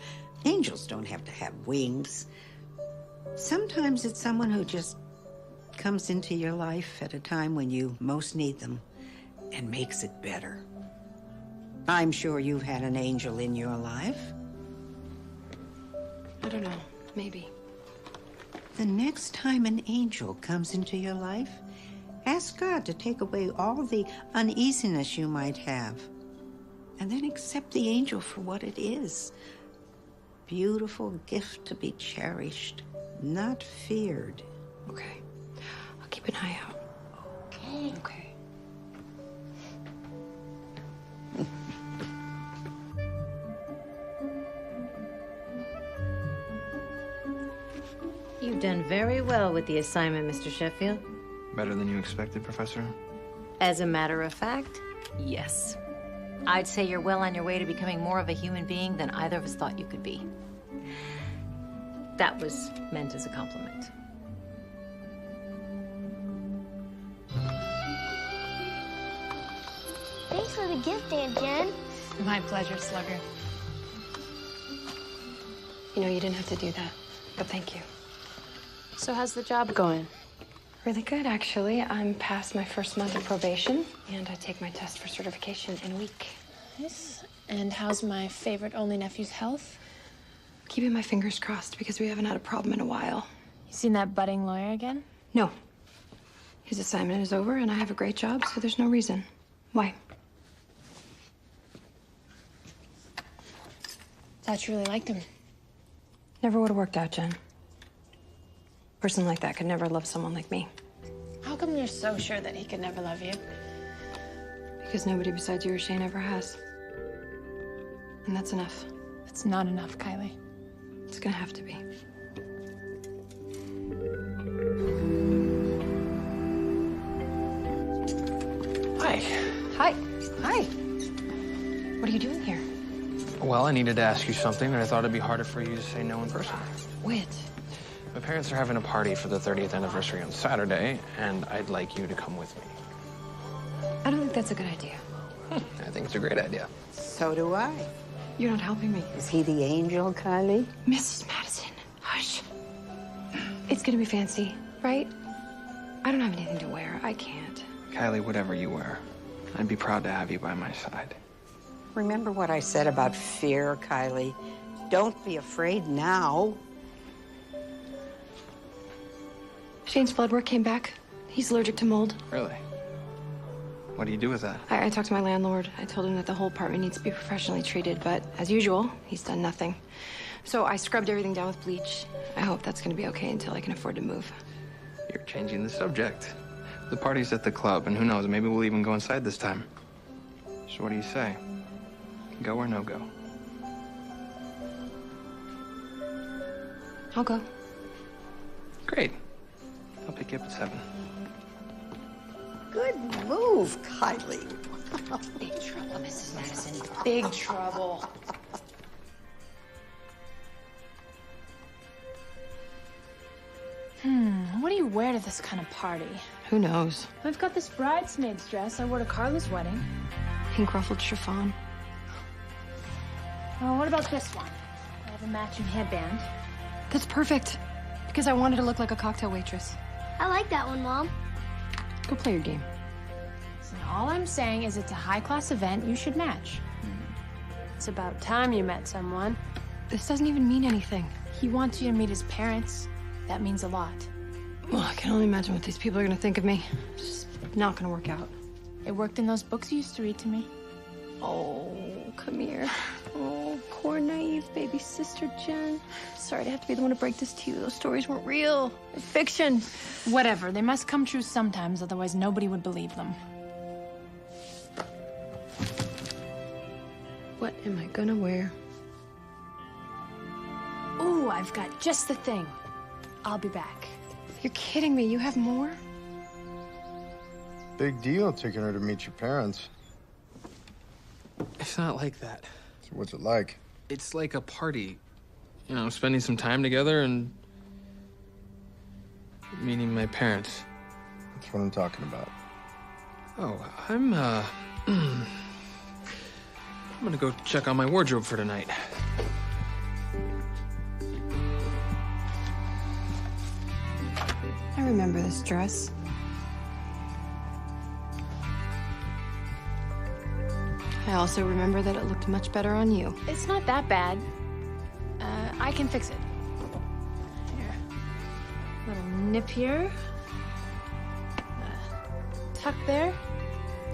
Angels don't have to have wings. Sometimes it's someone who just comes into your life at a time when you most need them and makes it better. I'm sure you've had an angel in your life. I don't know. Maybe. The next time an angel comes into your life, ask God to take away all the uneasiness you might have. And then accept the angel for what it is. Beautiful gift to be cherished, not feared. Okay. I'll keep an eye out. Okay. Okay. You've done very well with the assignment, Mr. Sheffield. Better than you expected, Professor? As a matter of fact, yes. I'd say you're well on your way to becoming more of a human being than either of us thought you could be. That was meant as a compliment. Thanks for the gift, Aunt Jen. My pleasure, Slugger. You know, you didn't have to do that, but thank you. So how's the job going? Really good, actually. I'm past my first month of probation, and I take my test for certification in a week. Nice. And how's my favorite only nephew's health? Keeping my fingers crossed because we haven't had a problem in a while. You seen that budding lawyer again? No. His assignment is over, and I have a great job, so there's no reason. Why? Thought you really liked him. Never would have worked out, Jen. A person like that could never love someone like me. How come you're so sure that he could never love you? Because nobody besides you or Shane ever has. And that's enough. It's not enough, Kylie. It's gonna have to be. Hi. Hi. Hi. What are you doing here? Well, I needed to ask you something, and I thought it'd be harder for you to say no in person. Whit. My parents are having a party for the 30th anniversary on Saturday, and I'd like you to come with me. I don't think that's a good idea. I think it's a great idea. So do I. You're not helping me. Is he the angel, Kylie? Mrs. Madison, hush. It's gonna be fancy, right? I don't have anything to wear. I can't. Kylie, whatever you wear, I'd be proud to have you by my side. Remember what I said about fear, Kylie? Don't be afraid now. Shane's blood work came back. He's allergic to mold. Really? What do you do with that? I talked to my landlord. I told him that the whole apartment needs to be professionally treated, but as usual, he's done nothing. So I scrubbed everything down with bleach. I hope that's gonna be okay until I can afford to move. You're changing the subject. The party's at the club, and who knows, maybe we'll even go inside this time. So what do you say? Go or no go? I'll go. Great. I'll pick you up at 7. Good move, Kylie. Big trouble, Mrs. Madison. Big trouble. What do you wear to this kind of party? Who knows? I've got this bridesmaid's dress I wore to Carla's wedding. Pink ruffled chiffon. Oh, what about this one? I have a matching headband. That's perfect. Because I wanted to look like a cocktail waitress. I like that one, Mom. Go play your game. Now, all I'm saying is it's a high-class event. You should match. It's about time you met someone. This doesn't even mean anything. He wants you to meet his parents. That means a lot. Well, I can only imagine what these people are gonna think of me. It's just not gonna work out. It worked in those books you used to read to me. Oh, come here. Oh, poor naive baby sister Jen. Sorry to have to be the one to break this to you. Those stories weren't real. They're fiction. Whatever. They must come true sometimes, otherwise nobody would believe them. What am I gonna wear? Ooh, I've got just the thing. I'll be back. You're kidding me. You have more? Big deal taking her to meet your parents. It's not like that. So what's it like? It's like a party. You know, spending some time together and meeting my parents. That's what I'm talking about. Oh, I'm gonna go check on my wardrobe for tonight. I remember this dress. I also remember that it looked much better on you. It's not that bad. I can fix it. Here. Little nip here. Tuck there.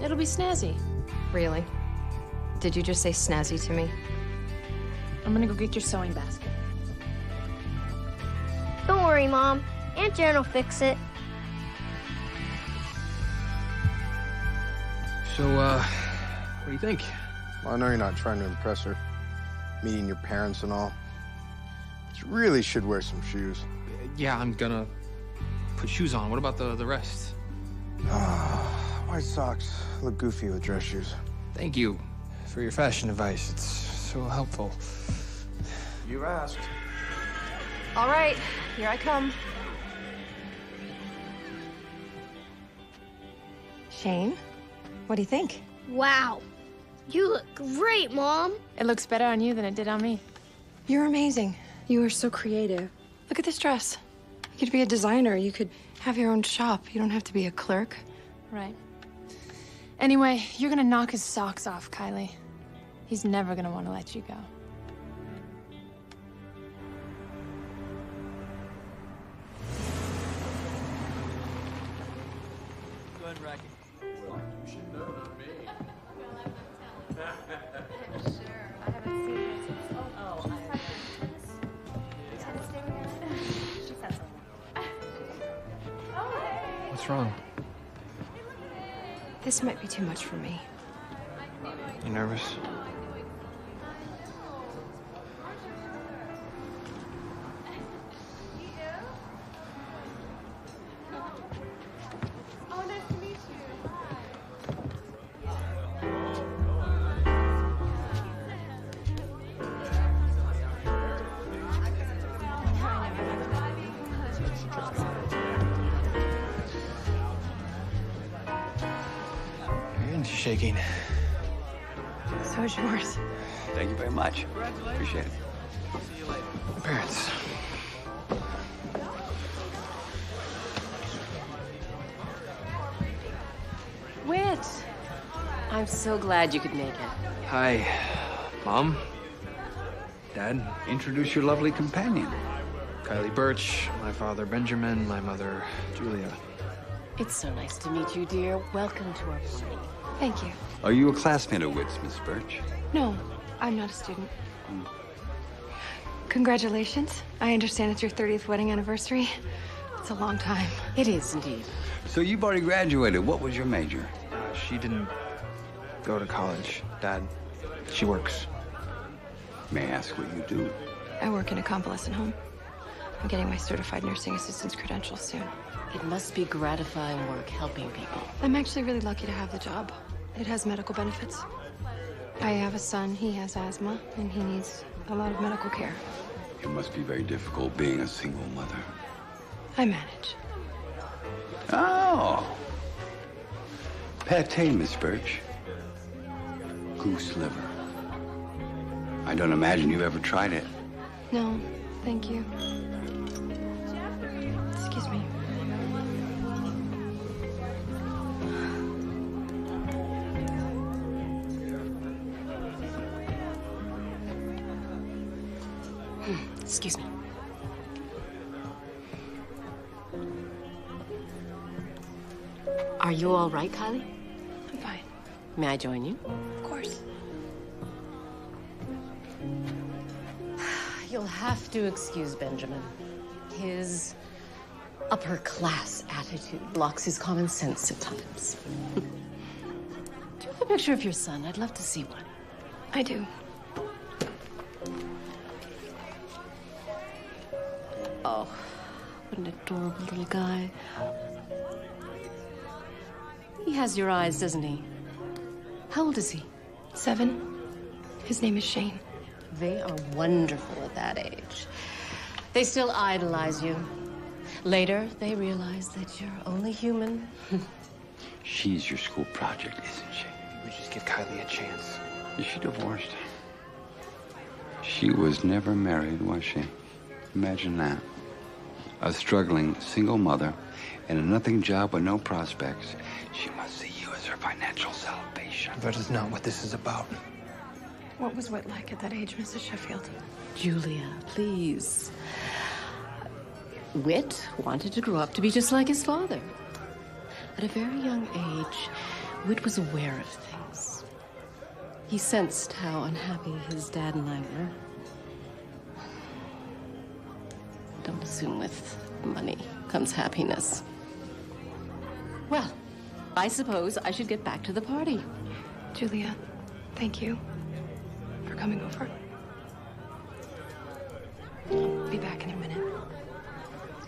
It'll be snazzy. Really? Did you just say snazzy to me? I'm gonna go get your sewing basket. Don't worry, Mom. Aunt Jen will fix it. So, what do you think? Well, I know you're not trying to impress her. Meeting your parents and all. But you really should wear some shoes. Yeah, I'm gonna put shoes on. What about the rest? White socks look goofy with dress shoes. Thank you for your fashion advice. It's so helpful. You asked. All right, here I come. Shane, what do you think? Wow. You look great, Mom. It looks better on you than it did on me. You're amazing. You are so creative. Look at this dress. You could be a designer. You could have your own shop. You don't have to be a clerk. Right. Anyway, you're gonna knock his socks off, Kylie. He's never gonna want to let you go. Go ahead, Racky. Well, you should know, not me. What's wrong? This might be too much for me. You nervous? Oh, nice to meet you. Your hands are shaking. So is yours. Thank you very much. Appreciate it. My parents. Whit! I'm so glad you could make it. Hi, Mom. Dad. Introduce your lovely companion. Kylie Birch, my father Benjamin, my mother Julia. It's so nice to meet you, dear. Welcome to our party. Thank you. Are you a classmate of Whit's, Miss Birch? No, I'm not a student. Congratulations. I understand it's your 30th wedding anniversary. It's a long time. It is indeed. So you've already graduated. What was your major? She didn't go to college, Dad. She works. May I ask what you do? I work in a convalescent home. I'm getting my certified nursing assistant's credentials soon. It must be gratifying work helping people. I'm actually really lucky to have the job. It has medical benefits. I have a son, he has asthma, and he needs a lot of medical care. It must be very difficult being a single mother. I manage. Oh! Pate, Miss Birch. Goose liver. I don't imagine you've ever tried it. No, thank you. Excuse me. Excuse me. Are you all right, Kylie? I'm fine. May I join you? Of course. You'll have to excuse Benjamin. His upper class attitude blocks his common sense at times. Do you have a picture of your son? I'd love to see one. I do. Oh, what an adorable little guy. He has your eyes, doesn't he? How old is he? 7. His name is Shane. They are wonderful at that age. They still idolize you. Later, they realize that you're only human. She's your school project, isn't she? We just give Kylie a chance. Is she divorced? She was never married, was she? Imagine that. A struggling single mother in a nothing job with no prospects. She must see you as her financial salvation. That is not what this is about. What was Whit like at that age, Mrs. Sheffield? Julia, please. Whit wanted to grow up to be just like his father. At a very young age, Whit was aware of things. He sensed how unhappy his dad and I were. Don't assume with money comes happiness. Well, I suppose I should get back to the party. Julia, thank you for coming over. I'll be back in a minute.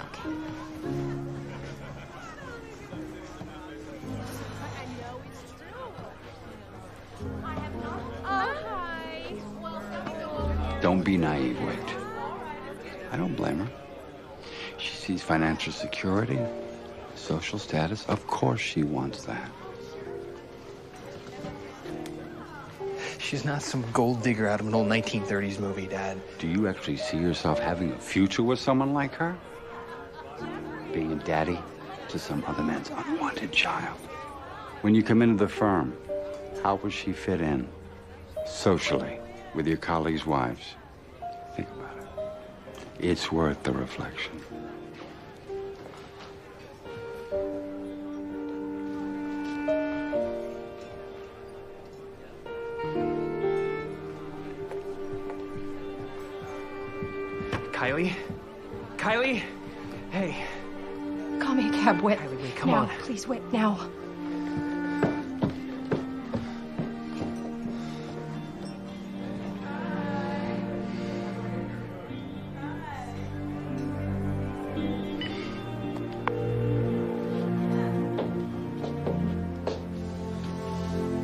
Okay. Don't be naive, Whit. I don't blame her. She sees financial security, social status. Of course she wants that. She's not some gold digger out of an old 1930s movie, Dad. Do you actually see yourself having a future with someone like her? Being a daddy to some other man's unwanted child? When you come into the firm, how will she fit in socially with your colleagues' wives? Think about it. It's worth the reflection. Kylie? Kylie? Hey. Call me a cab, Whit. Kylie, wait, come now, on. Please, Whit, now.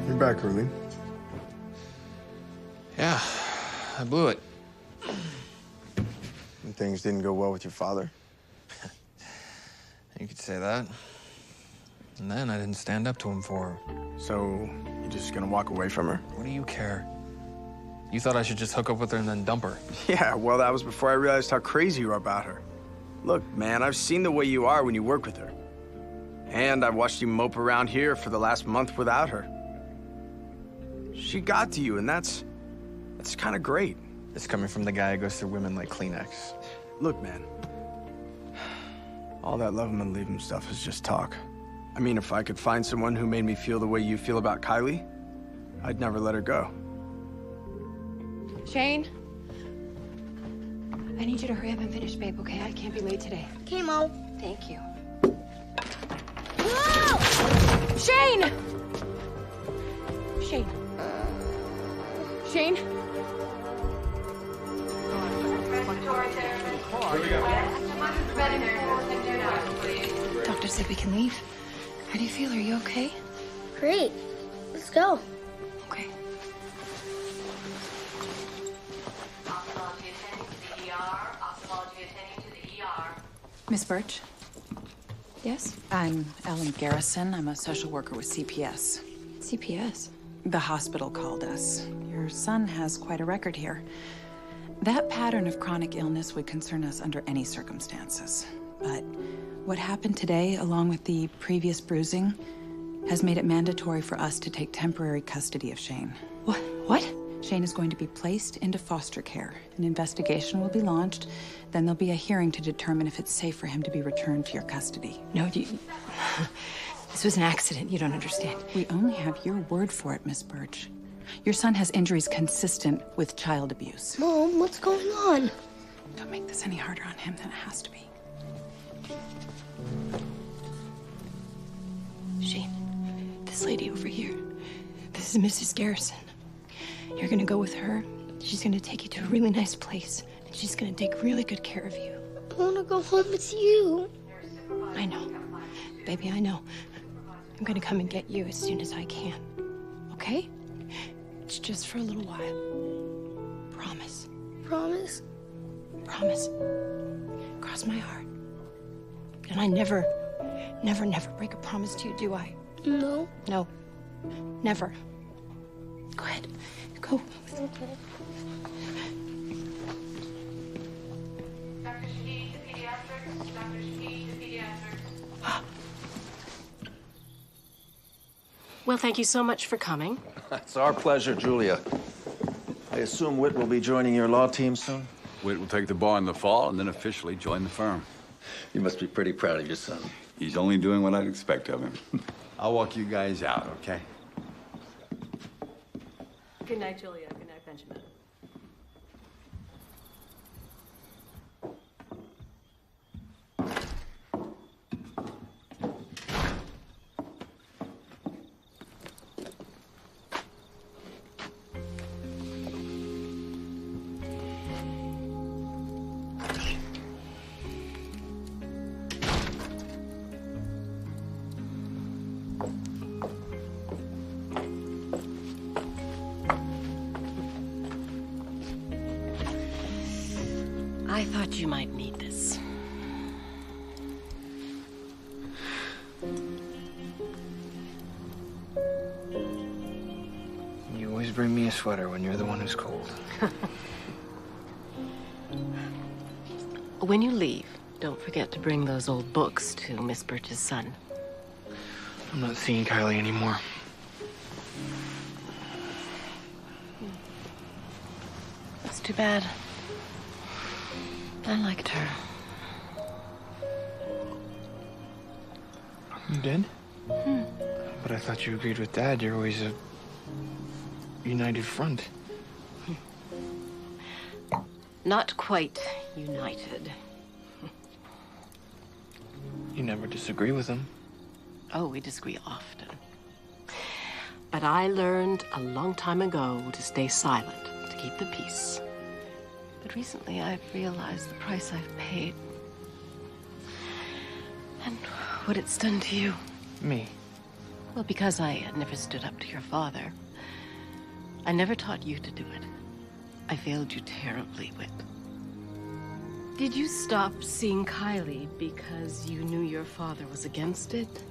You're back, Erling. Yeah, I blew it. And things didn't go well with your father? You could say that. And then I didn't stand up to him for her. So, you're just gonna walk away from her? What do you care? You thought I should just hook up with her and then dump her. Yeah, well, that was before I realized how crazy you are about her. Look, man, I've seen the way you are when you work with her. And I've watched you mope around here for the last month without her. She got to you, and that's kind of great. It's coming from the guy who goes through women like Kleenex. Look, man, all that love 'em and leave 'em stuff is just talk. I mean, if I could find someone who made me feel the way you feel about Kylie, I'd never let her go. Shane? I need you to hurry up and finish, babe, okay? I can't be late today. Okay, Mo. Thank you. Whoa! Shane! Shane. Shane? Doctor said we can leave. How do you feel? Are you okay? Great. Let's go. Okay. Miss Birch? Yes? I'm Ellen Garrison. I'm a social worker with CPS. CPS? The hospital called us. Your son has quite a record here. That pattern of chronic illness would concern us under any circumstances. But what happened today, along with the previous bruising, has made it mandatory for us to take temporary custody of Shane. What? Shane is going to be placed into foster care. An investigation will be launched. Then there'll be a hearing to determine if it's safe for him to be returned to your custody. No, this was an accident. You don't understand. We only have your word for it, Miss Birch. Your son has injuries consistent with child abuse. Mom, what's going on? Don't make this any harder on him than it has to be. Shane, this lady over here, this is Mrs. Garrison. You're gonna go with her. She's gonna take you to a really nice place, and she's gonna take really good care of you. I want to go home with you. I know. Baby, I know. I'm gonna come and get you as soon as I can. Okay? It's just for a little while. Promise. Promise? Promise. Cross my heart. And I never break a promise to you, do I? No. No. Never. Go ahead. Go. Okay. Dr. Shahid to pediatrics. Dr. Shahid to pediatrics. Well, thank you so much for coming. It's our pleasure, Julia. I assume Whit will be joining your law team soon? Whit will take the bar in the fall and then officially join the firm. You must be pretty proud of your son. He's only doing what I'd expect of him. I'll walk you guys out, okay? Good night, Julia. Good night, Benjamin. I thought you might need this. You always bring me a sweater when you're the one who's cold. When you leave, don't forget to bring those old books to Miss Birch's son. I'm not seeing Kylie anymore. That's too bad. I liked her. You did? But I thought you agreed with Dad. You're always a united front. Not quite united. You never disagree with him. Oh, we disagree often. But I learned a long time ago to stay silent, to keep the peace. But recently I've realized the price I've paid. And what it's done to you. Me? Well, because I had never stood up to your father. I never taught you to do it. I failed you terribly, Whit. Did you stop seeing Kylie because you knew your father was against it?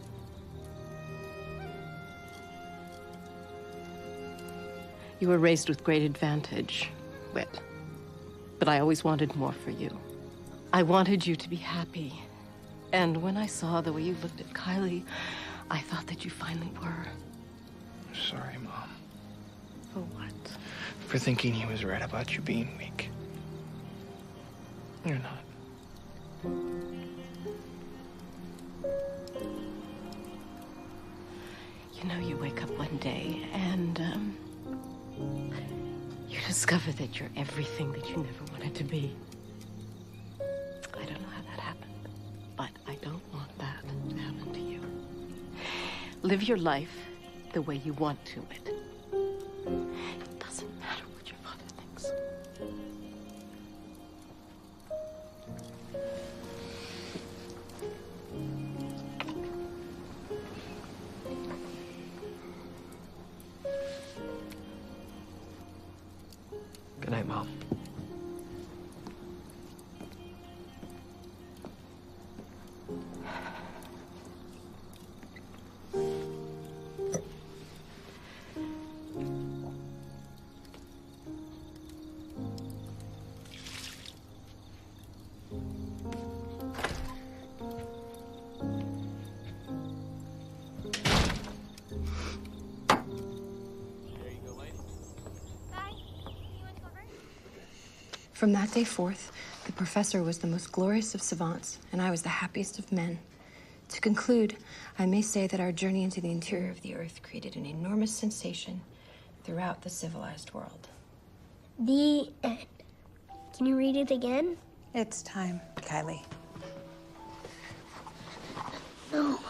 You were raised with great advantage, Whit. But I always wanted more for you. I wanted you to be happy. And when I saw the way you looked at Kylie, I thought that you finally were. Sorry, Mom. For what? For thinking he was right about you being weak. You're not. You know, you wake up one day and, you discover that you're everything that you never wanted to be. I don't know how that happened, but I don't want that to happen to you. Live your life the way you want to it. It doesn't matter what your father thinks. Good night, Mom. From that day forth, the professor was the most glorious of savants, and I was the happiest of men. To conclude, I may say that our journey into the interior of the Earth created an enormous sensation throughout the civilized world. The end. Can you read it again? It's time, Kylie. No.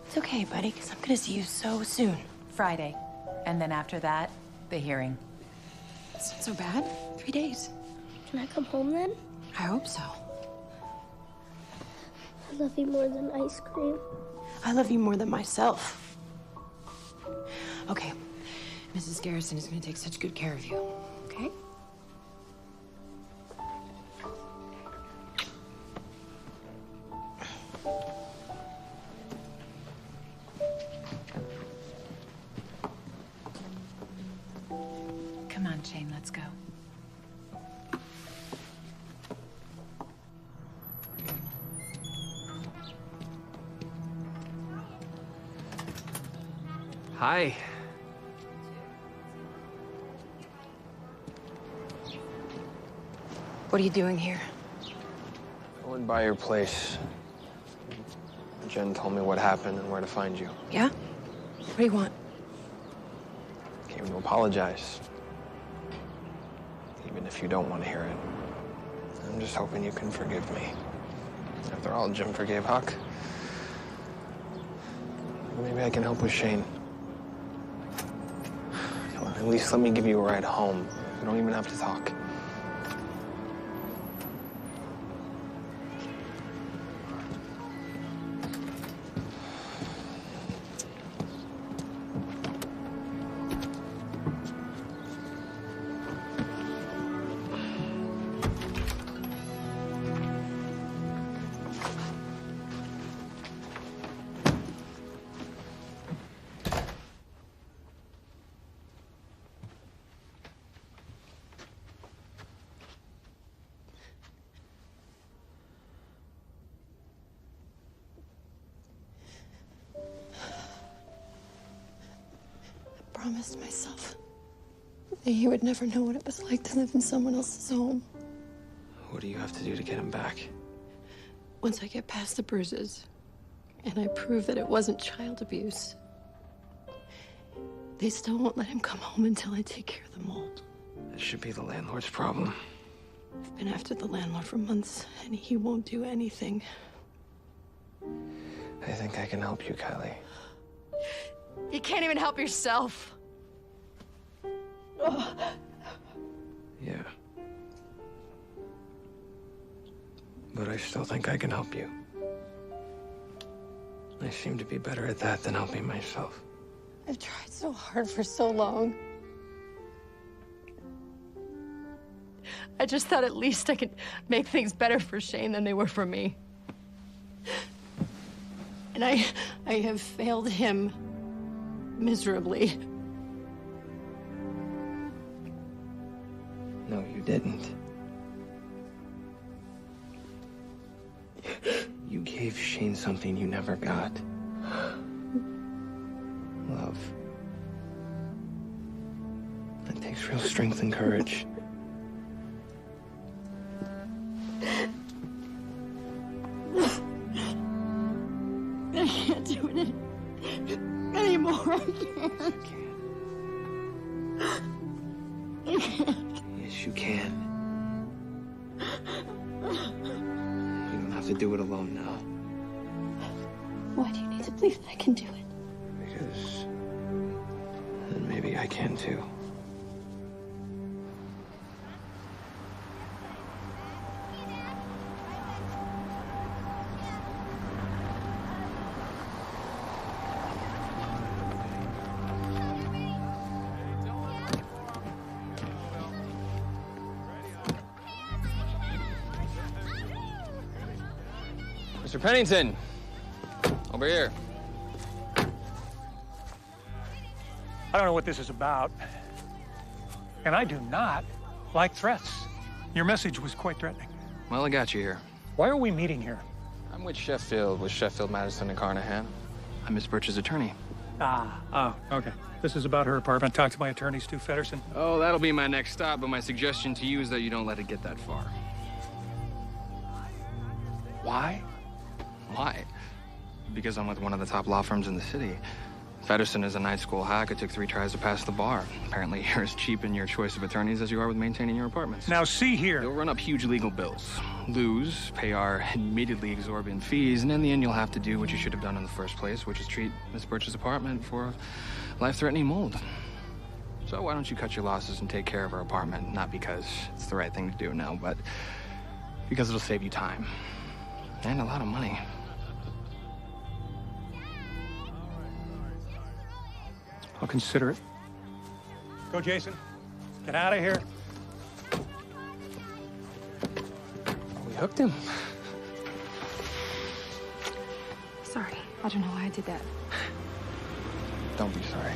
It's okay, buddy, because I'm gonna see you so soon. Friday. And then after that, the hearing. It's not so bad. 3 days. Can I come home then? I hope so. I love you more than ice cream. I love you more than myself. Okay. Mrs. Garrison is gonna take such good care of you, okay? Come on, Shane, let's go. Hi. What are you doing here? I went by your place. Jen told me what happened and where to find you. Yeah? What do you want? Came to apologize. Even if you don't want to hear it. I'm just hoping you can forgive me. After all, Jim forgave Huck. Maybe I can help with Shane. Come on, at least let me give you a ride home. We don't even have to talk. I promised myself that he would never know what it was like to live in someone else's home. What do you have to do to get him back? Once I get past the bruises, and I prove that it wasn't child abuse, they still won't let him come home until I take care of the mold. That should be the landlord's problem. I've been after the landlord for months, and he won't do anything. I think I can help you, Kylie. You can't even help yourself. Yeah. But I still think I can help you. I seem to be better at that than helping myself. I've tried so hard for so long. I just thought at least I could make things better for Shane than they were for me. And I have failed him miserably. No, you didn't. You gave Shane something you never got. Love. That takes real strength and courage. I can't do it anymore. I can't. Yes, you can. You don't have to do it alone now. Why do you need to believe that I can do it? Because then maybe I can too. Mr. Pennington, over here. I don't know what this is about, and I do not like threats. Your message was quite threatening. Well, I got you here. Why are we meeting here? I'm with Sheffield, Madison, and Carnahan. I'm Miss Birch's attorney. Oh, okay. This is about her apartment. Talk to my attorney, Stu Feddersen. Oh, that'll be my next stop, but my suggestion to you is that you don't let it get that far. Why? Why? Because I'm with one of the top law firms in the city. Feddersen is a night school hack. It took 3 tries to pass the bar. Apparently, you're as cheap in your choice of attorneys as you are with maintaining your apartments. Now, see here. You'll run up huge legal bills, lose, pay our admittedly exorbitant fees, and in the end, you'll have to do what you should have done in the first place, which is treat Miss Birch's apartment for life-threatening mold. So why don't you cut your losses and take care of her apartment? Not because it's the right thing to do, no, but because it'll save you time and a lot of money. I'll consider it. Go, Jason. Get out of here. We hooked him. Sorry. I don't know why I did that. Don't be sorry.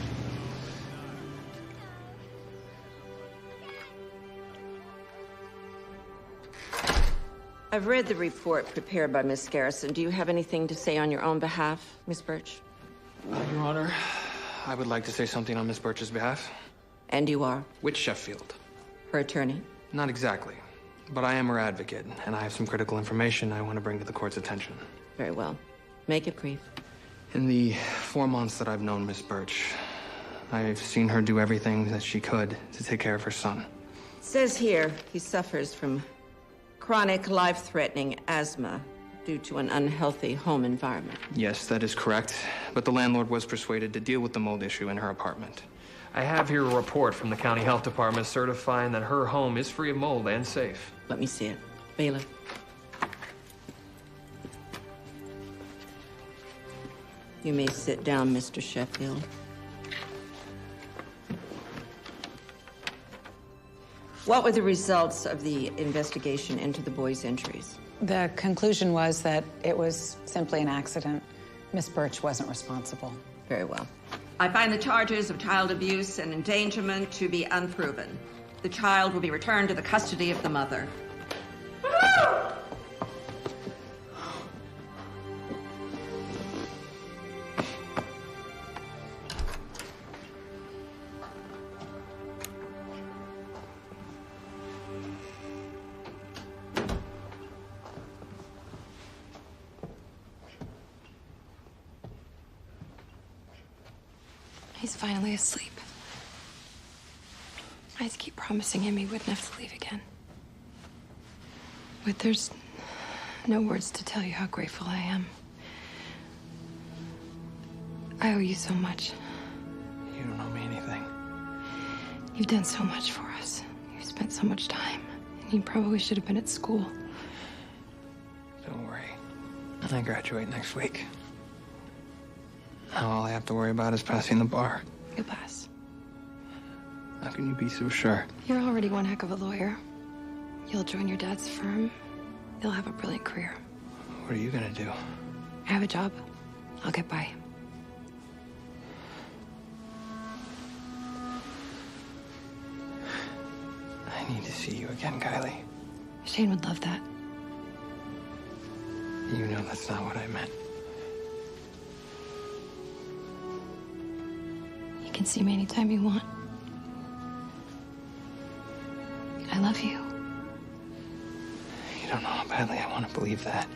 I've read the report prepared by Miss Garrison. Do you have anything to say on your own behalf, Miss Birch? Your Honor, I would like to say something on Miss Birch's behalf. And you are? Which Sheffield? Her attorney? Not exactly, but I am her advocate, and I have some critical information I want to bring to the court's attention. Very well. Make it brief. In the 4 months that I've known Miss Birch, I've seen her do everything that she could to take care of her son. It says here he suffers from chronic, life-threatening asthma due to an unhealthy home environment. Yes, that is correct, but the landlord was persuaded to deal with the mold issue in her apartment. I have here a report from the county health department certifying that her home is free of mold and safe. Let me see it. Bailiff. You may sit down, Mr. Sheffield. What were the results of the investigation into the boy's injuries? The conclusion was that it was simply an accident. Miss Birch wasn't responsible. Very well. I find the charges of child abuse and endangerment to be unproven. The child will be returned to the custody of the mother. He's finally asleep. I just keep promising him he wouldn't have to leave again. But there's no words to tell you how grateful I am. I owe you so much. You don't owe me anything. You've done so much for us. You've spent so much time. And you probably should have been at school. Don't worry. I graduate next week. Now all I have to worry about is passing the bar. You'll pass. How can you be so sure? You're already one heck of a lawyer. You'll join your dad's firm. You'll have a brilliant career. What are you gonna do? I have a job. I'll get by. I need to see you again, Kylie. Shane would love that. You know that's not what I meant. You can see me anytime you want. I love you. You don't know how badly I want to believe that.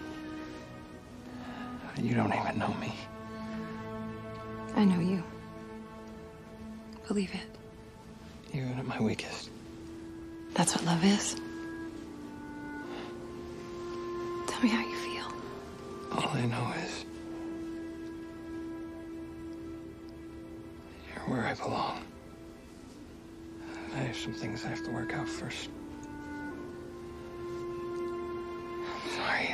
You don't even know me. I know you. Believe it. Even at my weakest. That's what love is. Tell me how you feel. All I know is you're where I belong. I have some things I have to work out first. I'm sorry,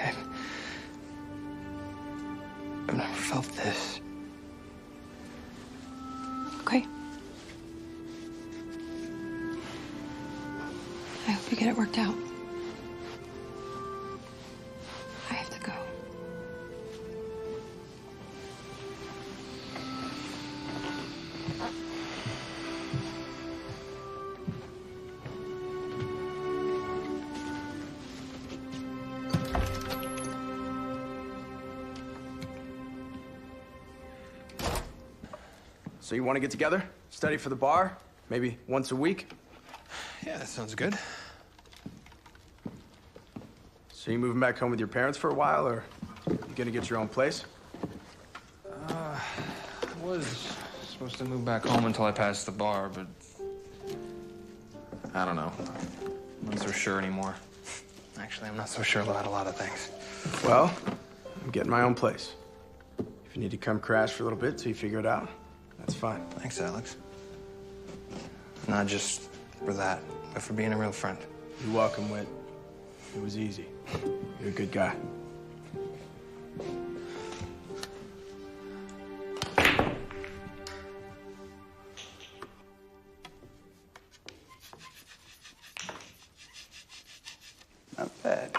I've never felt this. Okay. I hope you get it worked out. I have to go. So you want to get together? Study for the bar? Maybe once a week? Yeah, that sounds good. So you moving back home with your parents for a while, or you gonna get your own place? I was supposed to move back home until I passed the bar, but I don't know. I'm not so sure anymore. Actually, I'm not so sure about a lot of things. Well, I'm getting my own place. If you need to come crash for a little bit till you figure it out, that's fine. Thanks, Alex. Not just for that, but for being a real friend. You're welcome, Whit. It was easy. You're a good guy. Not bad.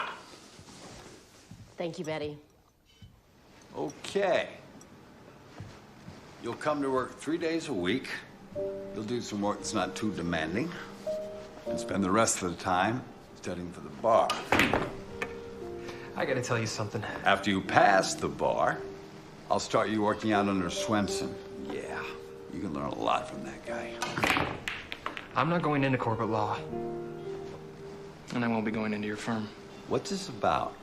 Thank you, Betty. Okay. You'll come to work 3 days a week. You'll do some work that's not too demanding. And spend the rest of the time studying for the bar. I gotta tell you something. After you pass the bar, I'll start you working out under Swenson. Yeah, you can learn a lot from that guy. I'm not going into corporate law. And I won't be going into your firm. What's this about?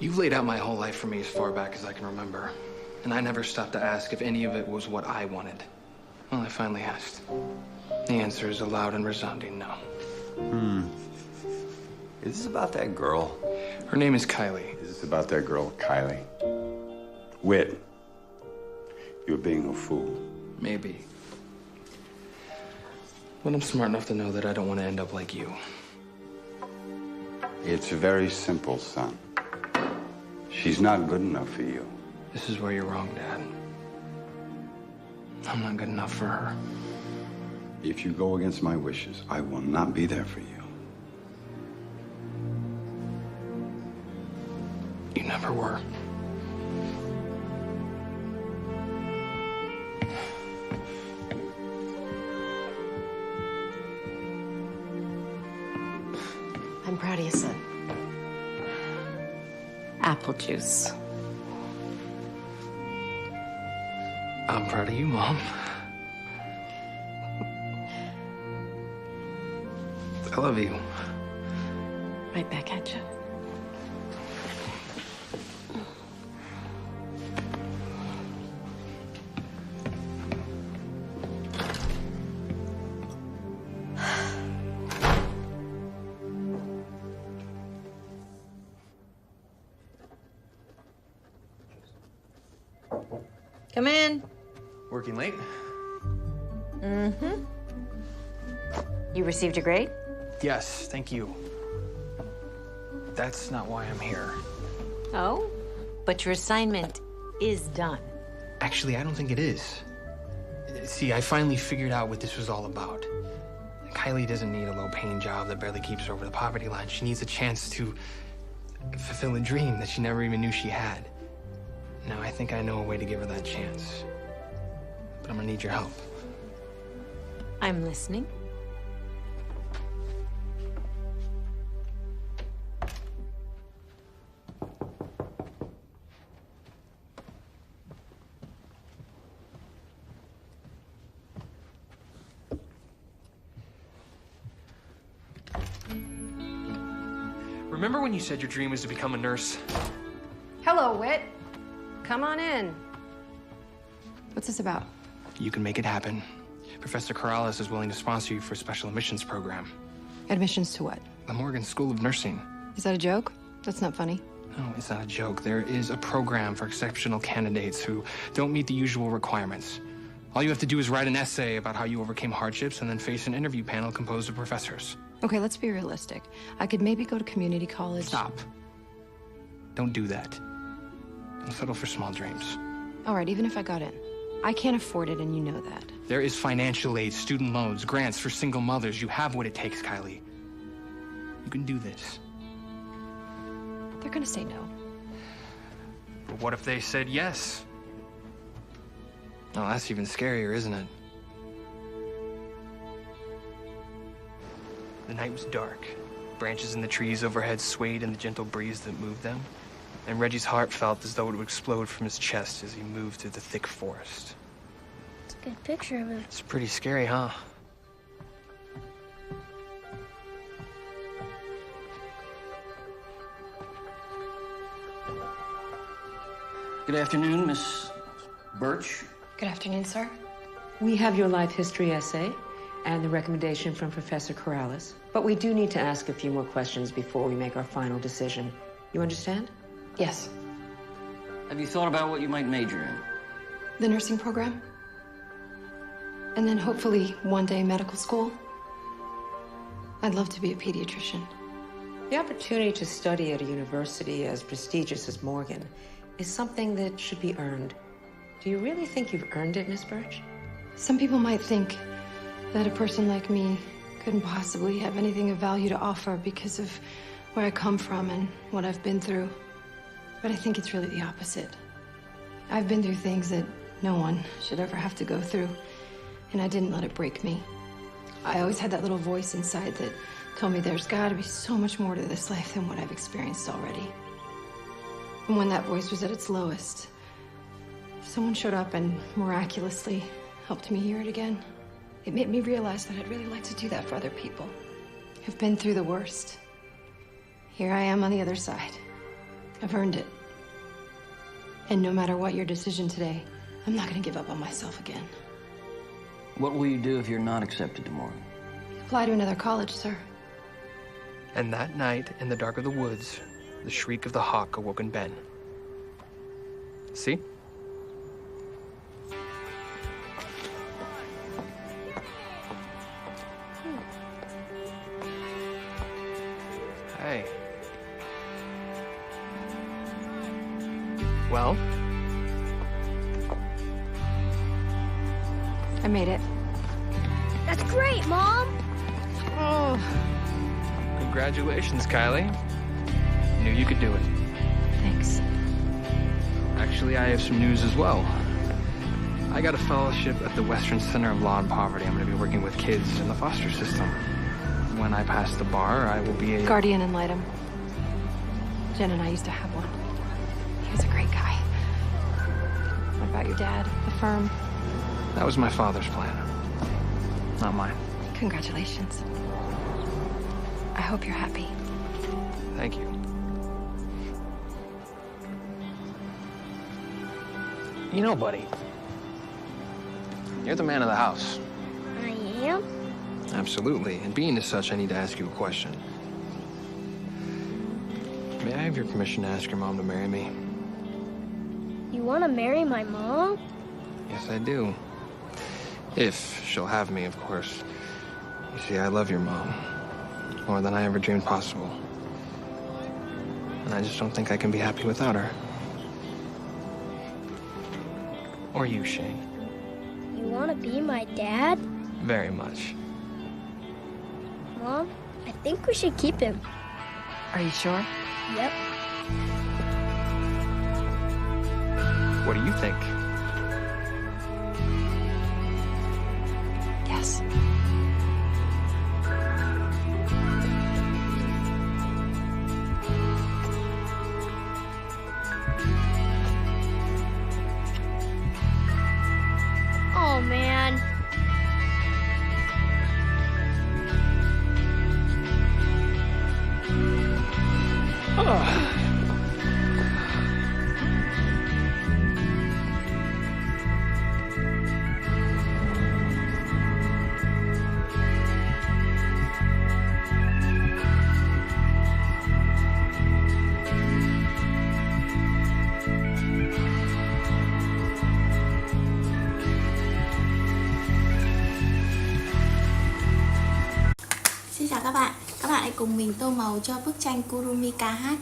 You've laid out my whole life for me as far back as I can remember. And I never stopped to ask if any of it was what I wanted. Well, I finally asked. The answer is a loud and resounding no. Is this about that girl? Her name is Kylie. Is this about that girl, Kylie? Whit, you're being a fool. Maybe. But I'm smart enough to know that I don't want to end up like you. It's very simple, son. She's not good enough for you. This is where you're wrong, Dad. I'm not good enough for her. If you go against my wishes, I will not be there for you. You never were. I'm proud of you, son. Apple juice. I'm proud of you, Mom. I love you. Right back at you. Come in. Working late? Mm-hmm. You received your grade? Yes, thank you. That's not why I'm here. Oh? But your assignment is done. Actually, I don't think it is. See, I finally figured out what this was all about. Kylie doesn't need a low-paying job that barely keeps her over the poverty line. She needs a chance to fulfill a dream that she never even knew she had. Now, I think I know a way to give her that chance. But I'm gonna need your help. I'm listening. Remember when you said your dream was to become a nurse? Hello, Whit. Come on in. What's this about? You can make it happen. Professor Corrales is willing to sponsor you for a special admissions program. Admissions to what? The Morgan School of Nursing. Is that a joke? That's not funny. No, it's not a joke. There is a program for exceptional candidates who don't meet the usual requirements. All you have to do is write an essay about how you overcame hardships and then face an interview panel composed of professors. Okay, let's be realistic. I could maybe go to community college. Stop. Don't do that. Don't settle for small dreams. All right, even if I got in. I can't afford it, and you know that. There is financial aid, student loans, grants for single mothers. You have what it takes, Kylie. You can do this. They're gonna say no. But what if they said yes? Oh, that's even scarier, isn't it? The night was dark. Branches in the trees overhead swayed in the gentle breeze that moved them. And Reggie's heart felt as though it would explode from his chest as he moved through the thick forest. Good picture of him. It's pretty scary, huh? Good afternoon, Miss Birch. Good afternoon, sir. We have your life history essay and the recommendation from Professor Corrales, but we do need to ask a few more questions before we make our final decision. You understand? Yes. Have you thought about what you might major in? The nursing program. And then hopefully one day medical school. I'd love to be a pediatrician. The opportunity to study at a university as prestigious as Morgan is something that should be earned. Do you really think you've earned it, Miss Birch? Some people might think that a person like me couldn't possibly have anything of value to offer because of where I come from and what I've been through. But I think it's really the opposite. I've been through things that no one should ever have to go through, and I didn't let it break me. I always had that little voice inside that told me there's got to be so much more to this life than what I've experienced already. And when that voice was at its lowest, someone showed up and miraculously helped me hear it again. It made me realize that I'd really like to do that for other people who've been through the worst. Here I am on the other side. I've earned it. And no matter what your decision today, I'm not going to give up on myself again. What will you do if you're not accepted to Morgan? Apply to another college, sir. And that night, in the dark of the woods, the shriek of the hawk awoken Ben. See? Hey. Well? I made it. That's great, Mom! Oh. Congratulations, Kylie. Knew you could do it. Thanks. Actually, I have some news as well. I got a fellowship at the Western Center of Law and Poverty. I'm going to be working with kids in the foster system. When I pass the bar, I will be a... Guardian ad litem. Jen and I used to have one. He was a great guy. What about your dad, the firm? That was my father's plan, not mine. Congratulations. I hope you're happy. Thank you. You know, buddy, you're the man of the house. I am? Absolutely. And being as such, I need to ask you a question. May I have your permission to ask your mom to marry me? You want to marry my mom? Yes, I do. If she'll have me, of course. You see, I love your mom. More than I ever dreamed possible. And I just don't think I can be happy without her. Or you, Shane. You want to be my dad? Very much. Mom, I think we should keep him. Are you sure? Yep. What do you think? Yes. Oh, man. Xin chào các bạn hãy cùng mình tô màu cho bức tranh Kurumi ca hát.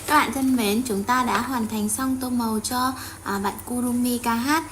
Các bạn thân mến, chúng ta đã hoàn thành xong tô màu cho bạn Kurumi ca hát.